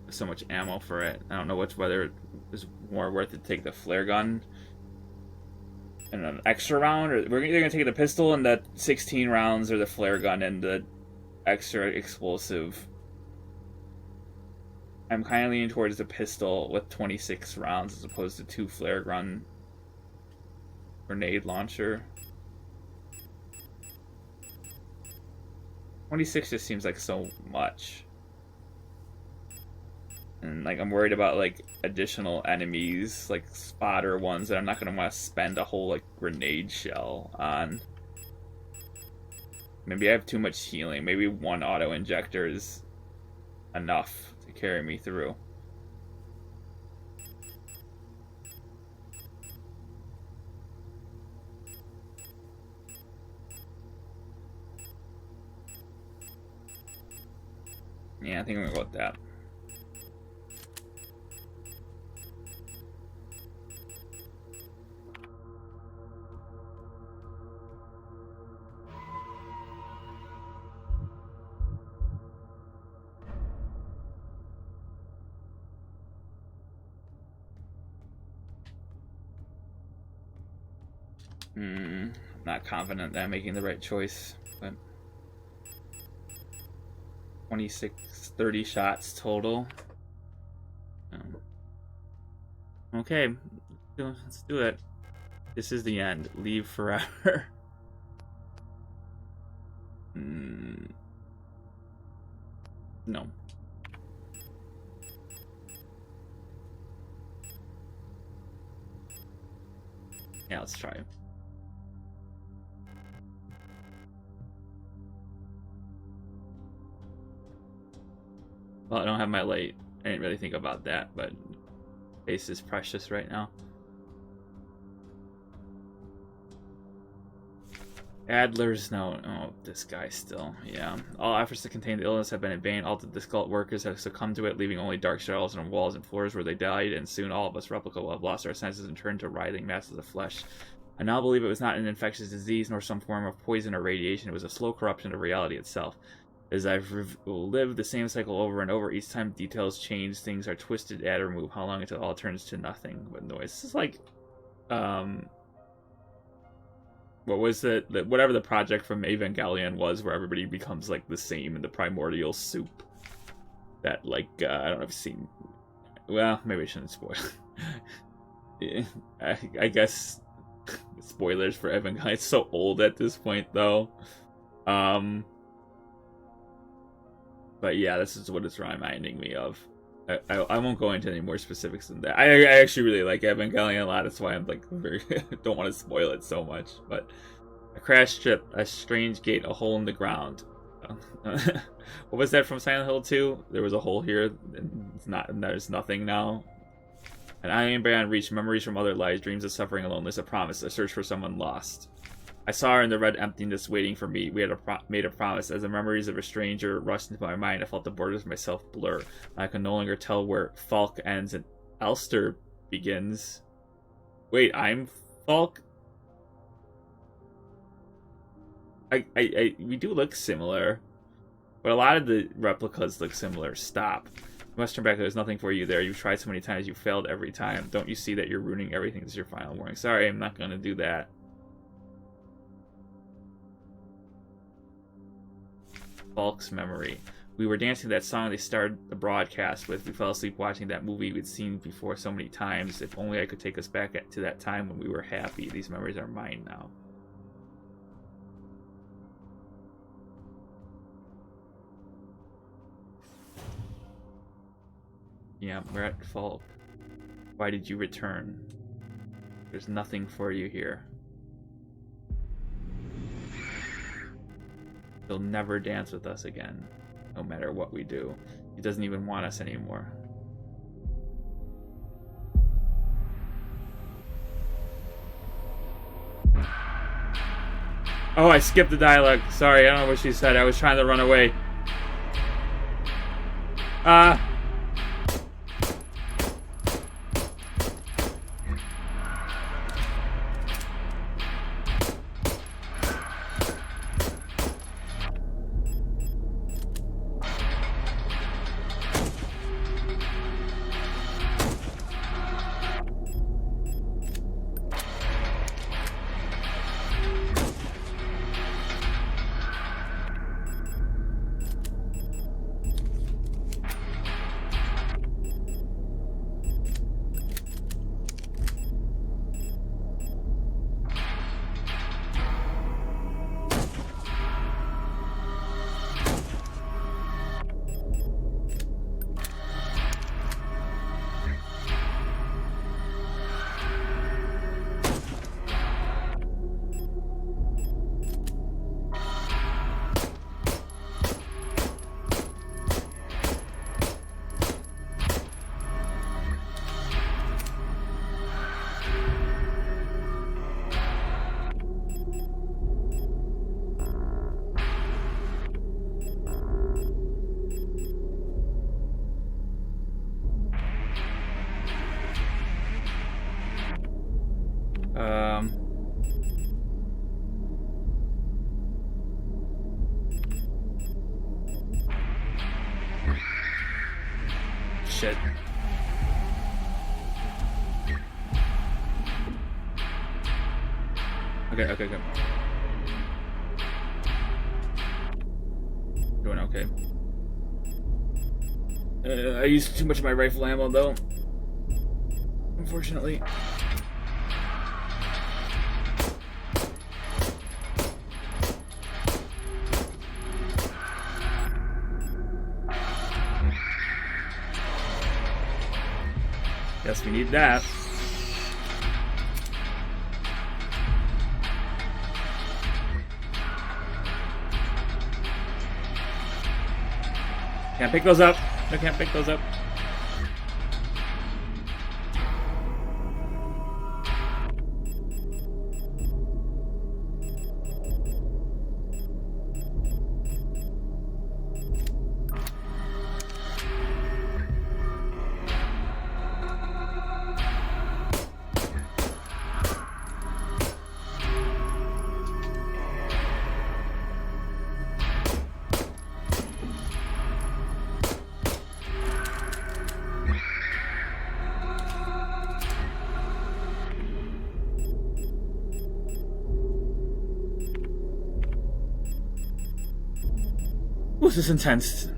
so much ammo for it. I don't know whether it's more worth it to take the flare gun and an extra round, or we're either gonna take the pistol and the 16 rounds, or the flare gun and the extra explosive. I'm kind of leaning towards the pistol with 26 rounds as opposed to 2 flare gun grenade launcher. 26 just seems like so much. And like I'm worried about like additional enemies, like spotter ones that I'm not gonna want to spend a whole like grenade shell on. Maybe I have too much healing. Maybe 1 auto injector is enough to carry me through. Yeah, I think I'm gonna go with that. Not confident that I'm making the right choice, but 26, 30 shots total. Okay, let's do it. This is the end. Leave forever. No. Yeah, let's try it. Well, I don't have my light I didn't really think about that, but space is precious right now. Adler's no. Oh, this guy still. Yeah. All efforts to contain the illness have been in vain. All the difficult workers have succumbed to it, leaving only dark shadows on walls and floors where they died, and soon all of us replica will have lost our senses and turned to writhing masses of flesh. I now believe it was not an infectious disease nor some form of poison or radiation. It was a slow corruption of reality itself. As I've lived the same cycle over and over, each time details change, things are twisted, add or move. How long until it all turns to nothing but noise? This is like, what was it? Whatever the project from Evangelion was, where everybody becomes like the same in the primordial soup. That like I don't know if you've seen. Well, maybe I shouldn't spoil. Yeah, I guess spoilers for Evangelion. It's so old at this point, though. But yeah, this is what it's reminding me of. I won't go into any more specifics than that. I actually really like Evangelion a lot. That's why I'm like don't want to spoil it so much. But a crashed ship, a strange gate, a hole in the ground. What was that from Silent Hill 2? There was a hole here, and it's not. And there's nothing now. An island beyond reach, memories from other lives, dreams of suffering and loneliness, a promise, a search for someone lost. I saw her in the red emptiness waiting for me. We had made a promise. As the memories of a stranger rushed into my mind, I felt the borders of myself blur. I could no longer tell where Falk ends and Elster begins. Wait, I'm Falk? We do look similar. But a lot of the replicas look similar. Stop. You must turn back. There's nothing for you there. You've tried so many times. You failed every time. Don't you see that you're ruining everything? This is your final warning. Sorry, I'm not going to do that. Falk's memory. We were dancing that song they started the broadcast with. We fell asleep watching that movie we'd seen before so many times. If only I could take us back to that time when we were happy. These memories are mine now. Yeah, we're at Falk. Why did you return? There's nothing for you here. He'll never dance with us again, no matter what we do. He doesn't even want us anymore. Oh, I skipped the dialogue. Sorry, I don't know what she said. I was trying to run away. Shit. Okay, good. Doing okay. I used too much of my rifle ammo, though. Unfortunately. Guess we need that. Can't pick those up. I can't pick those up. This is intense.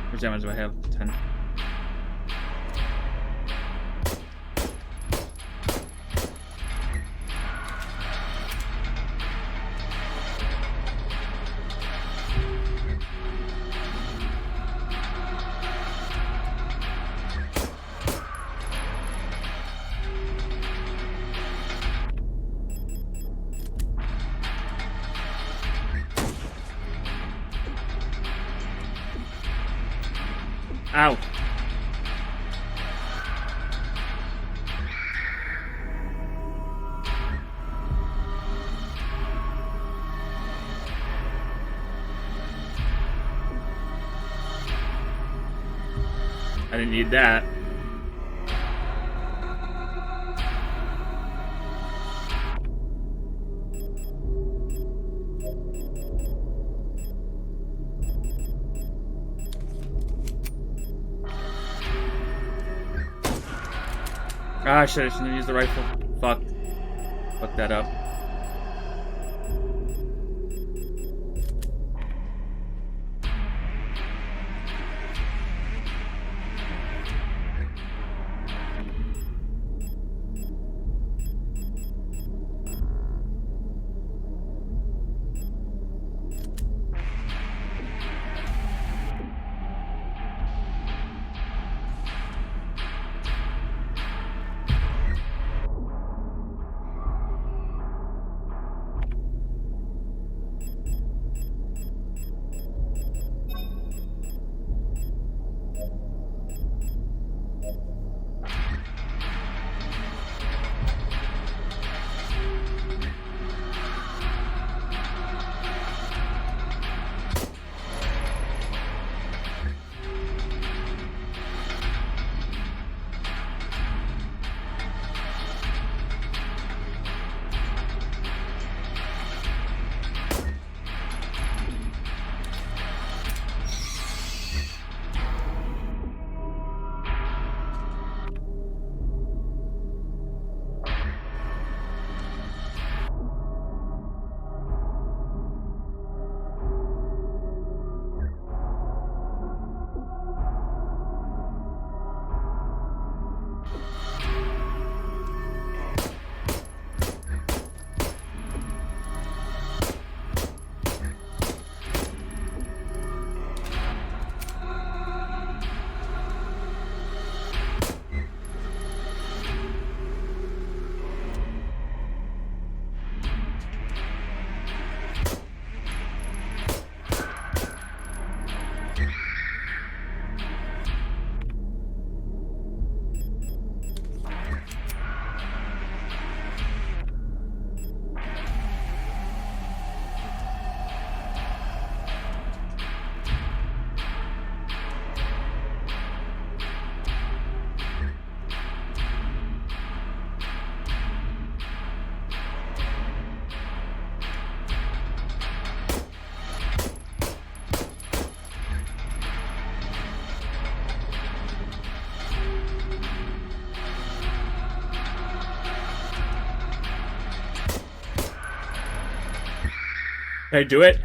How much damage do I have? 10. Ow. I didn't need that. Ah, shit, I shouldn't have used the rifle. Fuck. Fuck that up. Did I do it?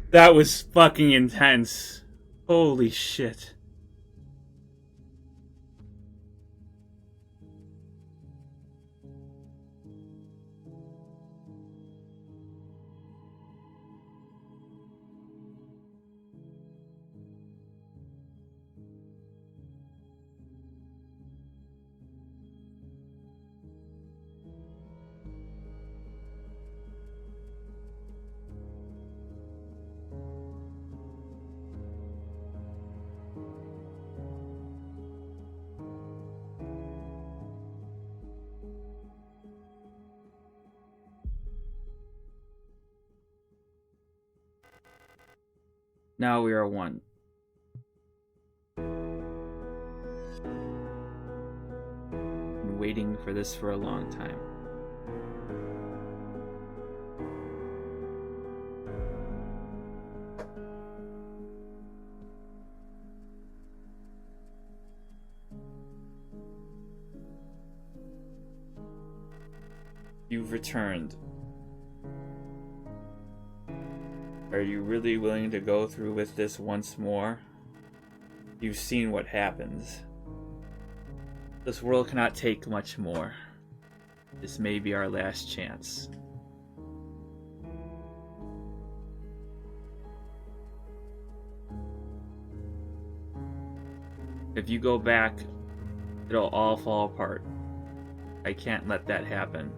That was fucking intense. Holy shit. Now we are one. for this for a long time. You've returned. Are you really willing to go through with this once more? You've seen what happens. This world cannot take much more. This may be our last chance. If you go back, it'll all fall apart. I can't let that happen.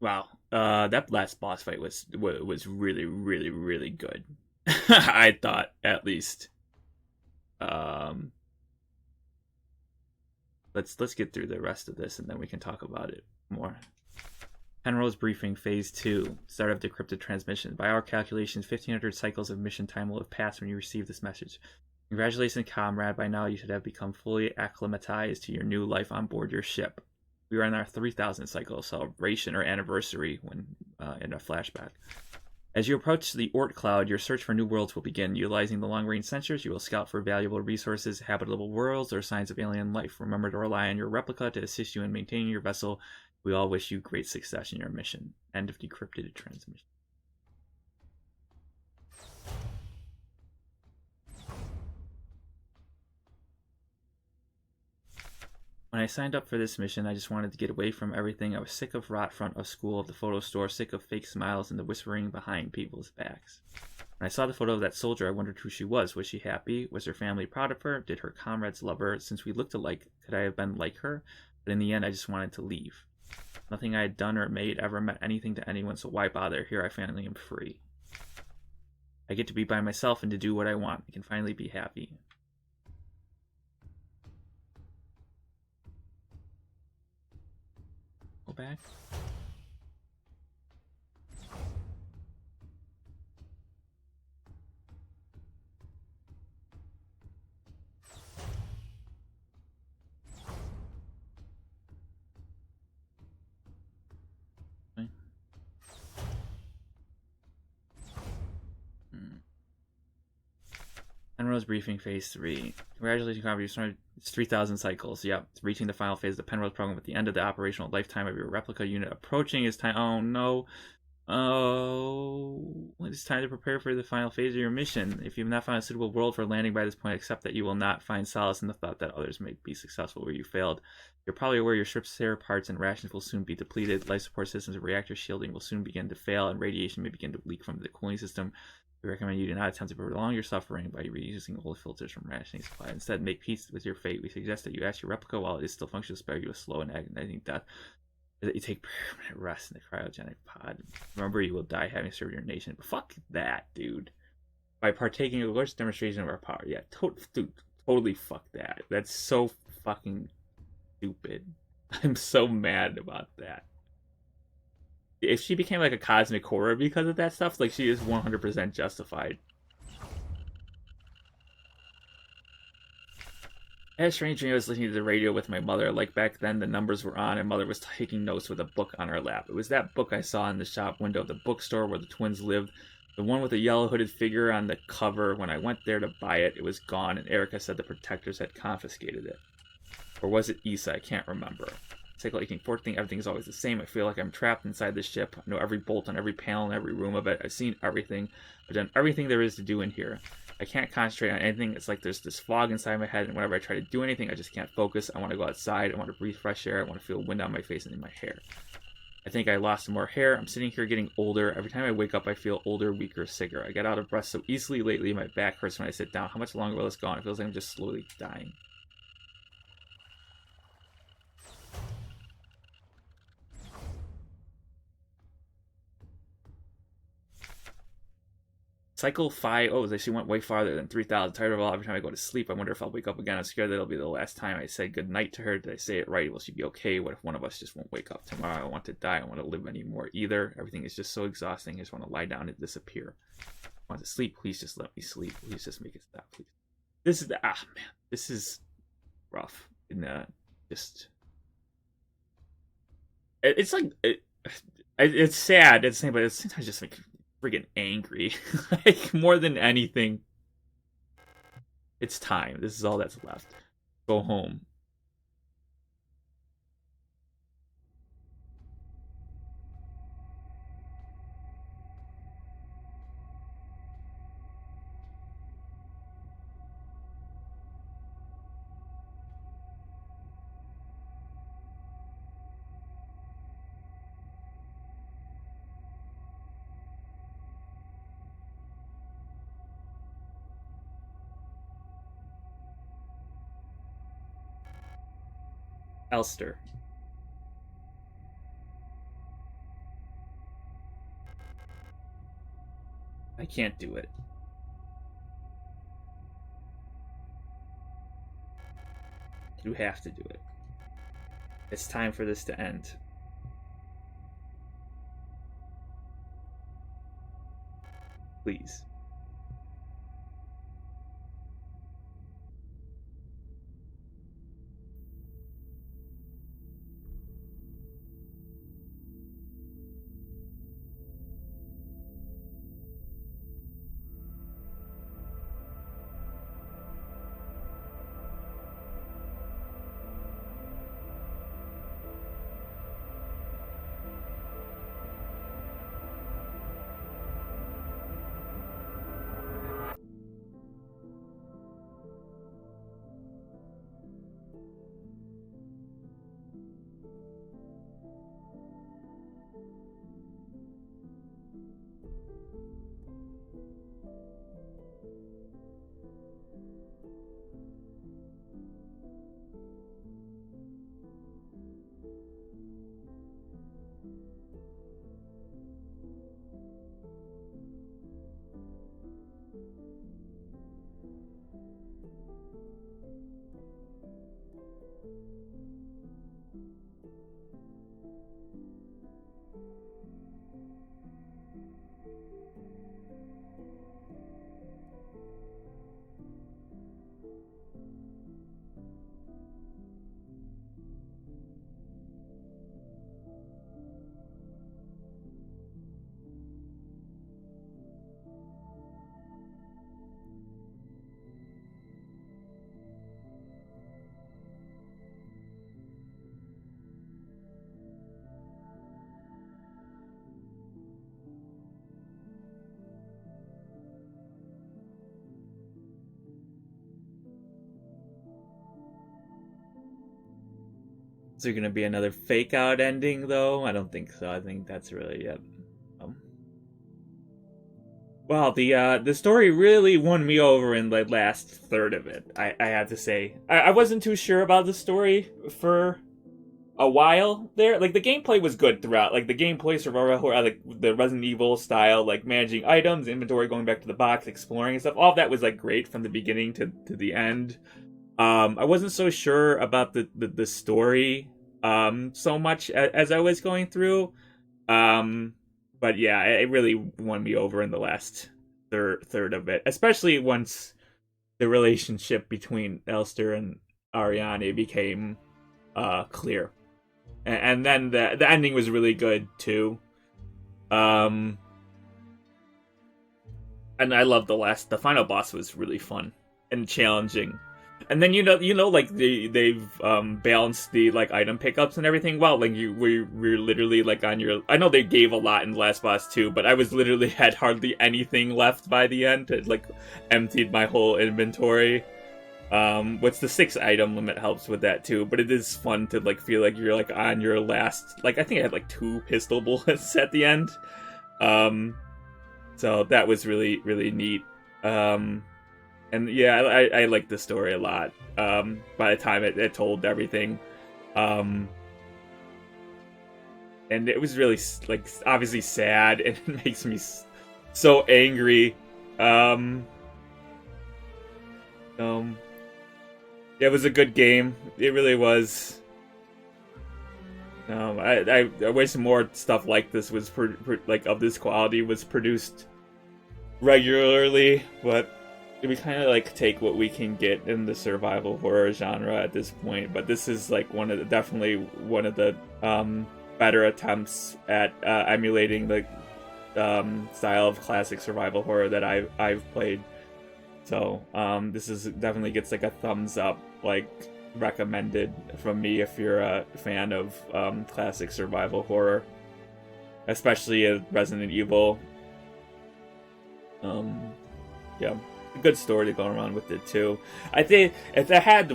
Wow, that last boss fight was really, really, really good. I thought, at least. Um, let's get through the rest of this, and then we can talk about it more. Penrose briefing, phase 2, start of decrypted transmission. By our calculations, 1,500 cycles of mission time will have passed when you receive this message. Congratulations, comrade. By now, you should have become fully acclimatized to your new life on board your ship. We are in our 3,000th cycle of celebration or anniversary when in a flashback. As you approach the Oort Cloud, your search for new worlds will begin. Utilizing the long-range sensors, you will scout for valuable resources, habitable worlds, or signs of alien life. Remember to rely on your replica to assist you in maintaining your vessel. We all wish you great success in your mission. End of decrypted transmission. When I signed up for this mission, I just wanted to get away from everything. I was sick of rot front of school, of the photo store, sick of fake smiles and the whispering behind people's backs. When I saw the photo of that soldier, I wondered who she was. Was she happy? Was her family proud of her? Did her comrades love her? Since we looked alike, could I have been like her? But in the end, I just wanted to leave. Nothing I had done or made ever meant anything to anyone, so why bother? Here I finally am free. I get to be by myself and to do what I want. I can finally be happy. Go back. Okay. Penrose briefing phase 3. Congratulations, comrade. It's 3,000 cycles. Yep. It's reaching the final phase of the Penrose program with the end of the operational lifetime of your replica unit approaching. It's time. Oh no. Oh, it's time to prepare for the final phase of your mission. If you have not found a suitable world for landing by this point, accept that you will not find solace in the thought that others may be successful where you failed. You're probably aware your ship's spare parts and rations will soon be depleted. Life support systems and reactor shielding will soon begin to fail, and radiation may begin to leak from the cooling system. We recommend you do not attempt to prolong your suffering by reusing old filters from rationing supply. Instead, make peace with your fate. We suggest that you ask your replica while it is still functional to spare you a slow and agonizing death. That you take permanent rest in the cryogenic pod. Remember, you will die having served your nation. But fuck that, dude. By partaking in a large demonstration of our power. Yeah, dude, totally fuck that. That's so fucking stupid. I'm so mad about that. If she became like a cosmic horror because of that stuff, like she is 100% justified. I had a strange dream. I was listening to the radio with my mother. Like back then, the numbers were on, and mother was taking notes with a book on her lap. It was that book I saw in the shop window of the bookstore where the twins lived. The one with the yellow hooded figure on the cover. When I went there to buy it, it was gone, and Erica said the protectors had confiscated it. Or was it Issa? I can't remember. Cycle 1814, everything is always the same. I feel like I'm trapped inside the ship. I know every bolt on every panel in every room of it. I've seen everything. I've done everything there is to do in here. I can't concentrate on anything. It's like there's this fog inside my head, and whenever I try to do anything, I just can't focus. I want to go outside. I want to breathe fresh air. I want to feel wind on my face and in my hair. I think I lost some more hair. I'm sitting here getting older. Every time I wake up, I feel older, weaker, sicker. I get out of breath so easily lately. My back hurts when I sit down. How much longer will this go on? It feels like I'm just slowly dying. Cycle 5. Oh, they actually went way farther than 3,000. Tired of it all. Every time I go to sleep, I wonder if I'll wake up again. I'm scared that it'll be the last time I say goodnight to her. Did I say it right? Will she be okay? What if one of us just won't wake up tomorrow? I don't want to die. I don't want to live anymore either. Everything is just so exhausting. I just want to lie down and disappear. I want to sleep. Please just let me sleep. Please just make it stop, please. This is, man. This is rough. Just... It's like... it's sad. It's sad, but it's sometimes just like... friggin' angry. Like, more than anything. It's time. This is all that's left. Go home. Elster. I can't do it. You have to do it. It's time for this to end. Please. Is there gonna be another fake out ending though? I don't think so. I think that's really it. Um, well, the story really won me over in the last third of it. I have to say, I wasn't too sure about the story for a while there. Like the gameplay was good throughout. Like the gameplay survival, like the Resident Evil style, like managing items, inventory, going back to the box, exploring and stuff. All of that was like great from the beginning to the end. I wasn't so sure about the story. so much as I was going through. Um, but yeah, it really won me over in the last third of it, especially once the relationship between Elster and Ariane became clear, and then the ending was really good too. Um, and I love the final boss was really fun and challenging. And then like they've balanced the like item pickups and everything well. Like we're literally like on your. I know they gave a lot in the last boss too, but I was literally had hardly anything left by the end. It like emptied my whole inventory. What's the 6 item limit helps with that too, but it is fun to like feel like you're like on your last. Like I think I had like 2 pistol bullets at the end. So that was really really neat. And yeah, I like the story a lot. By the time it told everything, and it was really like obviously sad, and it makes me so angry. Yeah, it was a good game. It really was. I wish more stuff like this was like of this quality was produced regularly, but we kind of like take what we can get in the survival horror genre at this point. But this is like definitely one of the better attempts at emulating the style of classic survival horror that I've played. So this is definitely gets like a thumbs up, like recommended from me if you're a fan of classic survival horror, especially Resident Evil. Yeah, a good story to go around with it too. I think if I had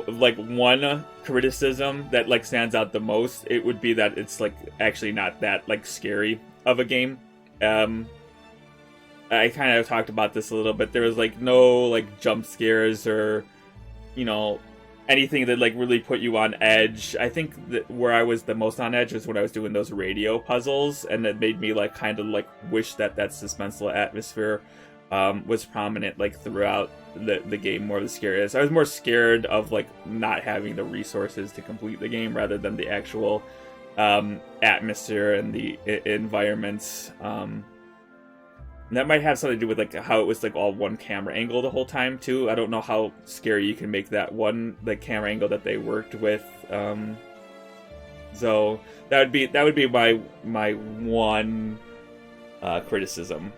like one criticism that like stands out the most, it would be that it's like actually not that like scary of a game. I kind of talked about this a little bit. There was like no like jump scares or anything that like really put you on edge. I think that where I was the most on edge was when I was doing those radio puzzles, and it made me like kind of like wish that suspenseful atmosphere was prominent like throughout the game more than the scariest. I was more scared of like not having the resources to complete the game rather than the actual atmosphere and the environments. That might have something to do with like how it was like all one camera angle the whole time too. I don't know how scary you can make that one like camera angle that they worked with. So that would be my one criticism.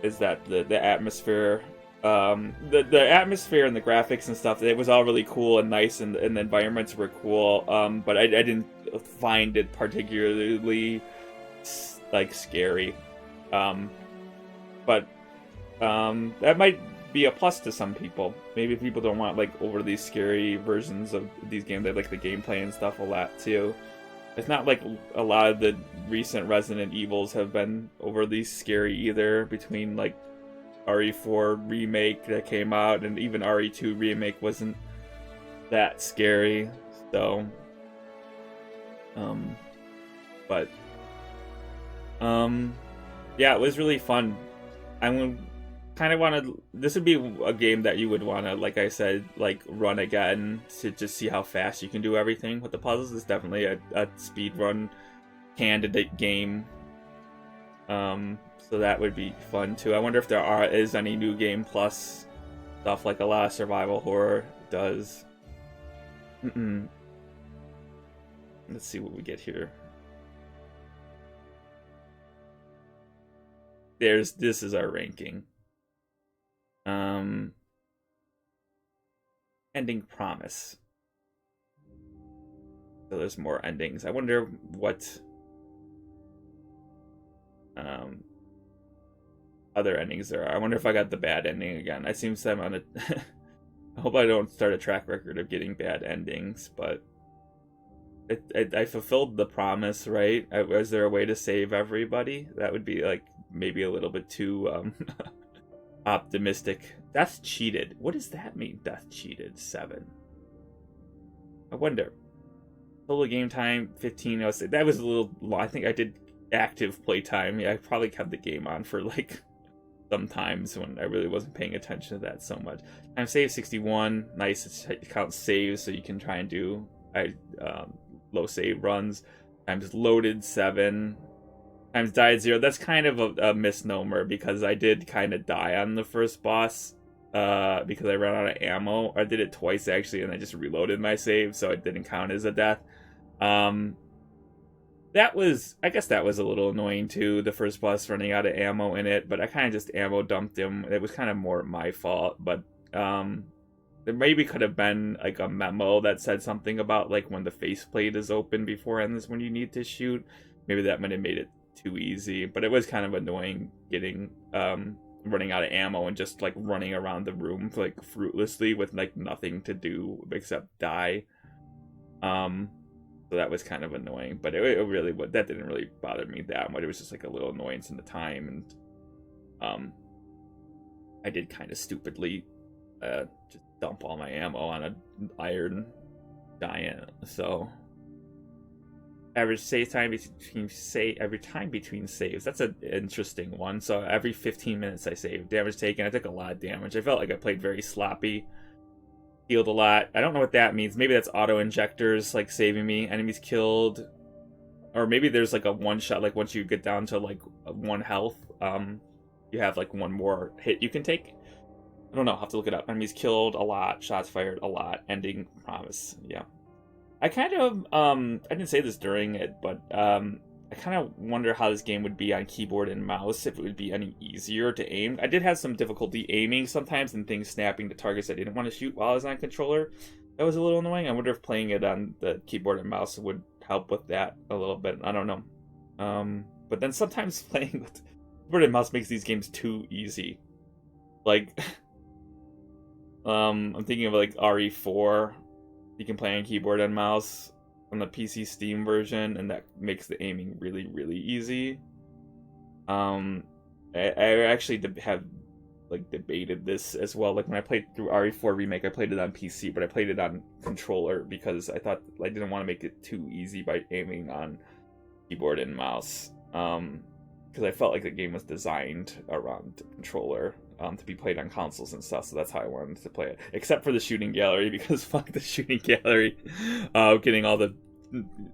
Is that the atmosphere, the atmosphere and the graphics and stuff. It was all really cool and nice, and the environments were cool. But I didn't find it particularly like scary. But that might be a plus to some people. Maybe people don't want like overly scary versions of these games. They like the gameplay and stuff a lot too. It's not like a lot of the recent Resident Evils have been overly scary either, between like RE4 remake that came out and even RE2 remake wasn't that scary. So but yeah, it was really fun. This would be a game that you would want to, like I said, like run again to just see how fast you can do everything with the puzzles. It's definitely a speed run candidate game. So that would be fun too. I wonder if there is any new game plus stuff like a lot of survival horror does. Let's see what we get here. This is our ranking. Ending promise. So there's more endings. I wonder what other endings there are. I wonder if I got the bad ending again. I seem to I'm on a I hope I don't start a track record of getting bad endings, but I fulfilled the promise, right? Was there a way to save everybody? That would be like maybe a little bit too optimistic. Death cheated. What does that mean? Death cheated 7. I wonder. Total game time 15. That was a little long. I think I did active play time. Yeah, I probably kept the game on for like sometimes when I really wasn't paying attention to that so much. Time save 61. Nice. It counts saves, so you can try and do low save runs, times loaded 7, times died 0. That's kind of a misnomer, because I did kind of die on the first boss because I ran out of ammo. I did it twice actually, and I just reloaded my save, so it didn't count as a death. I guess that was a little annoying too, the first boss running out of ammo in it, but I kind of just ammo dumped him. It was kind of more my fault, but there maybe could have been like a memo that said something about like when the faceplate is open beforehand is when you need to shoot. Maybe that might have made it too easy, but it was kind of annoying getting running out of ammo and just like running around the room like fruitlessly with like nothing to do except die. So that was kind of annoying, but it really that didn't really bother me that much. It was just like a little annoyance in the time, and I did kind of stupidly just dump all my ammo on an iron giant. So average save time between saves. That's an interesting one. So every 15 minutes I saved. Damage taken. I took a lot of damage. I felt like I played very sloppy. Healed a lot. I don't know what that means. Maybe that's auto injectors like saving me. Enemies killed, or maybe there's like a one shot. Like once you get down to like 1 health, you have like 1 more hit you can take. I don't know. I'll have to look it up. Enemies killed a lot. Shots fired a lot. Ending promise. Yeah. I kind of I didn't say this during it, but I kind of wonder how this game would be on keyboard and mouse, if it would be any easier to aim. I did have some difficulty aiming sometimes, and things snapping to targets I didn't want to shoot while I was on controller. That was a little annoying. I wonder if playing it on the keyboard and mouse would help with that a little bit. I don't know. But then sometimes playing with keyboard and mouse makes these games too easy. Like, I'm thinking of like RE4. You can play on keyboard and mouse on the PC Steam version, and that makes the aiming really, really easy. I actually have like debated this as well. Like when I played through RE4 Remake, I played it on PC, but I played it on controller because I thought I didn't want to make it too easy by aiming on keyboard and mouse. Because I felt like the game was designed around the controller to be played on consoles and stuff, so that's how I wanted to play it. Except for the shooting gallery, because fuck the shooting gallery. Getting all the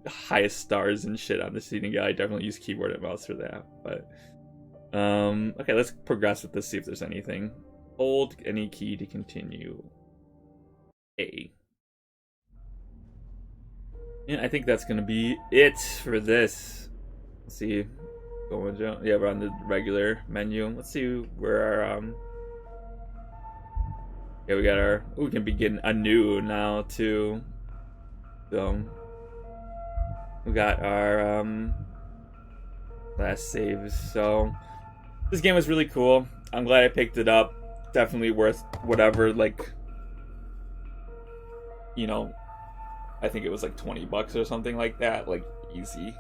highest stars and shit on the shooting gallery. I definitely use keyboard and mouse for that. But okay, let's progress with this, see if there's anything. Hold any key to continue. A. Yeah, I think that's gonna be it for this. Let's see. Yeah, we're on the regular menu. Let's see where our yeah, we got our. We can begin anew now too. So we got our last saves. So this game was really cool. I'm glad I picked it up. Definitely worth whatever. Like, you know, I think it was like $20 or something like that. Like, easy.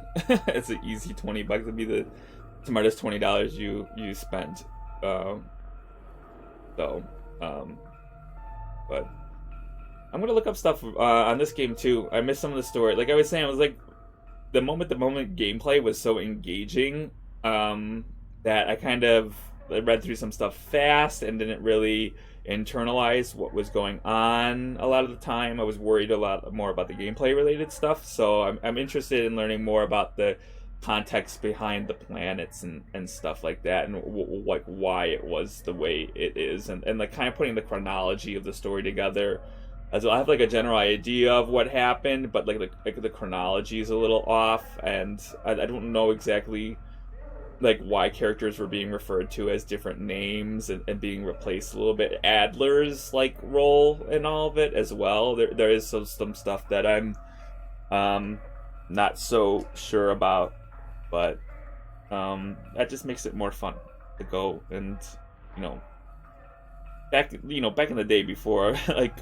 It's an easy $20. It'd be the smartest $20 you spent. But I'm gonna look up stuff on this game too. I missed some of the story. Like I was saying, I was like, the moment gameplay was so engaging that I kind of read through some stuff fast and didn't really internalize what was going on a lot of the time. I was worried a lot more about the gameplay related stuff, so I'm interested in learning more about the context behind the planets and stuff like that, and like why it was the way it is, and like kind of putting the chronology of the story together. As I have like a general idea of what happened, but like the chronology is a little off, and I don't know exactly like why characters were being referred to as different names and being replaced a little bit. Adler's like role in all of it as well. There is some stuff that I'm not so sure about, but that just makes it more fun to go. And back in the day before like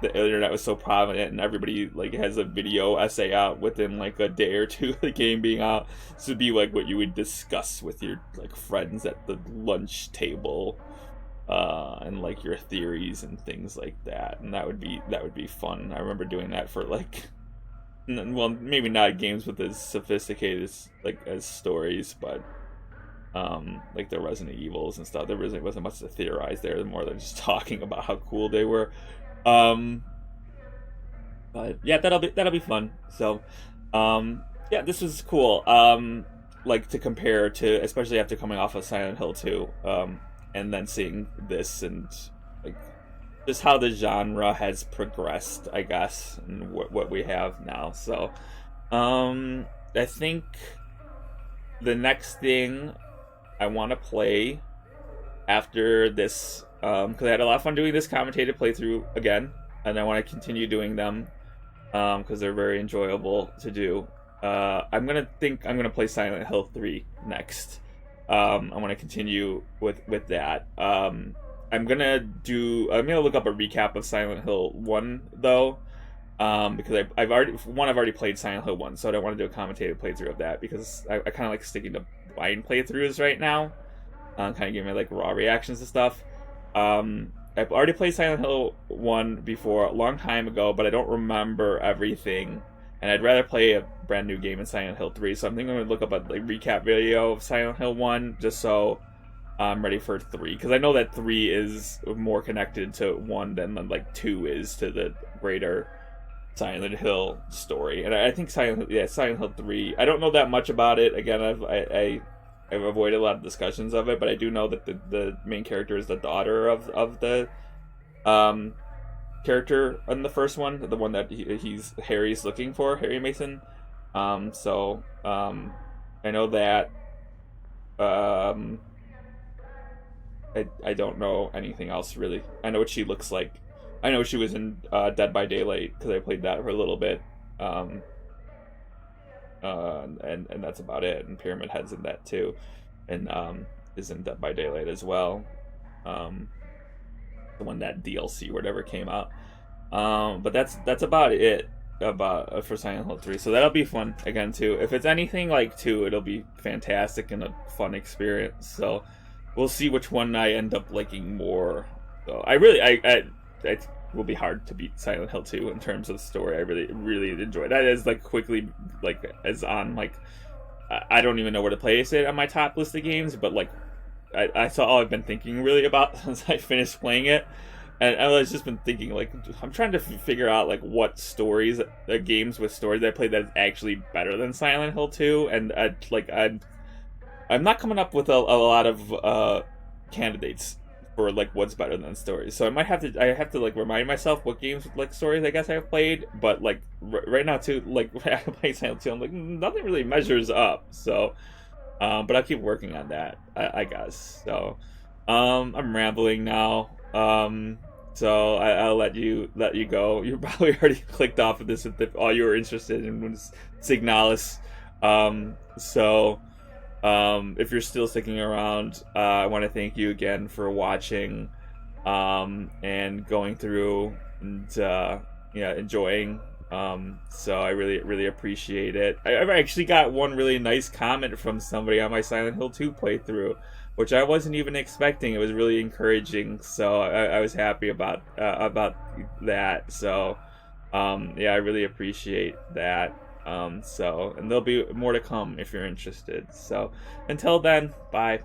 the internet was so prominent and everybody like has a video essay out within like a day or two of the game being out, this would be like what you would discuss with your like friends at the lunch table, and like your theories and things like that, and that would be fun. I remember doing that for like, well, maybe not games with as sophisticated as stories, but like the Resident Evils and stuff. There really wasn't much to theorize there, more than just talking about how cool they were. But yeah, that'll be fun. So Yeah, this was cool. Like to compare to, especially after coming off of Silent Hill 2, and then seeing this and like just how the genre has progressed, I guess, and what we have now. So, I think the next thing I want to play after this, because I had a lot of fun doing this commentated playthrough again, and I want to continue doing them because they're very enjoyable to do. I'm gonna play Silent Hill 3 next. I want to continue with that. I'm gonna look up a recap of Silent Hill 1 though, because I've already played Silent Hill 1, so I don't want to do a commentated playthrough of that because I kind of like sticking to blind playthroughs right now. Kind of giving me like raw reactions to stuff. I've already played Silent Hill 1 before a long time ago, but I don't remember everything. And I'd rather play a brand new game in Silent Hill 3, so I'm thinking I'm going to look up a recap video of Silent Hill 1 just so I'm ready for 3. Because I know that 3 is more connected to 1 than like 2 is to the greater Silent Hill story. And I think Silent Hill 3, I don't know that much about it. Again, I've avoided a lot of discussions of it, but I do know that the main character is the daughter of the character in the first one, the one that Harry's looking for, Harry Mason. So I know that. I don't know anything else really. I know what she looks like. I know she was in Dead by Daylight because I played that for a little bit. And that's about it. And Pyramid Head's in that too, and is in Dead by Daylight as well. When that DLC or whatever came out. But that's about it for Silent Hill 3. So that'll be fun again too. If it's anything like 2, it'll be fantastic and a fun experience. So we'll see which one I end up liking more. So I will be hard to beat Silent Hill 2 in terms of story. I really enjoyed that. Is like quickly like as on like I don't even know where to place it on my top list of games, but like that's all I've been thinking really about since I finished playing it. And I've just been thinking, like, I'm trying to figure out, like, what stories, games with stories I played that is actually better than Silent Hill 2. And, I'm not coming up with a lot of candidates for, like, what's better than stories. So I have to, like, remind myself what games, like, stories I guess I've played. But, like, right now, too, like, when I play Silent Hill 2, I'm like, nothing really measures up. So, but I'll keep working on that, I guess. So, I'm rambling now. So I'll let you go. You probably already clicked off of this if all you were interested in was Signalis. If you're still sticking around, I want to thank you again for watching, and going through and enjoying. So I really appreciate it. I've actually got one really nice comment from somebody on my Silent Hill 2 playthrough, which I wasn't even expecting. It was really encouraging, so I was happy about that. So, I really appreciate that. And there'll be more to come if you're interested. So, until then, bye.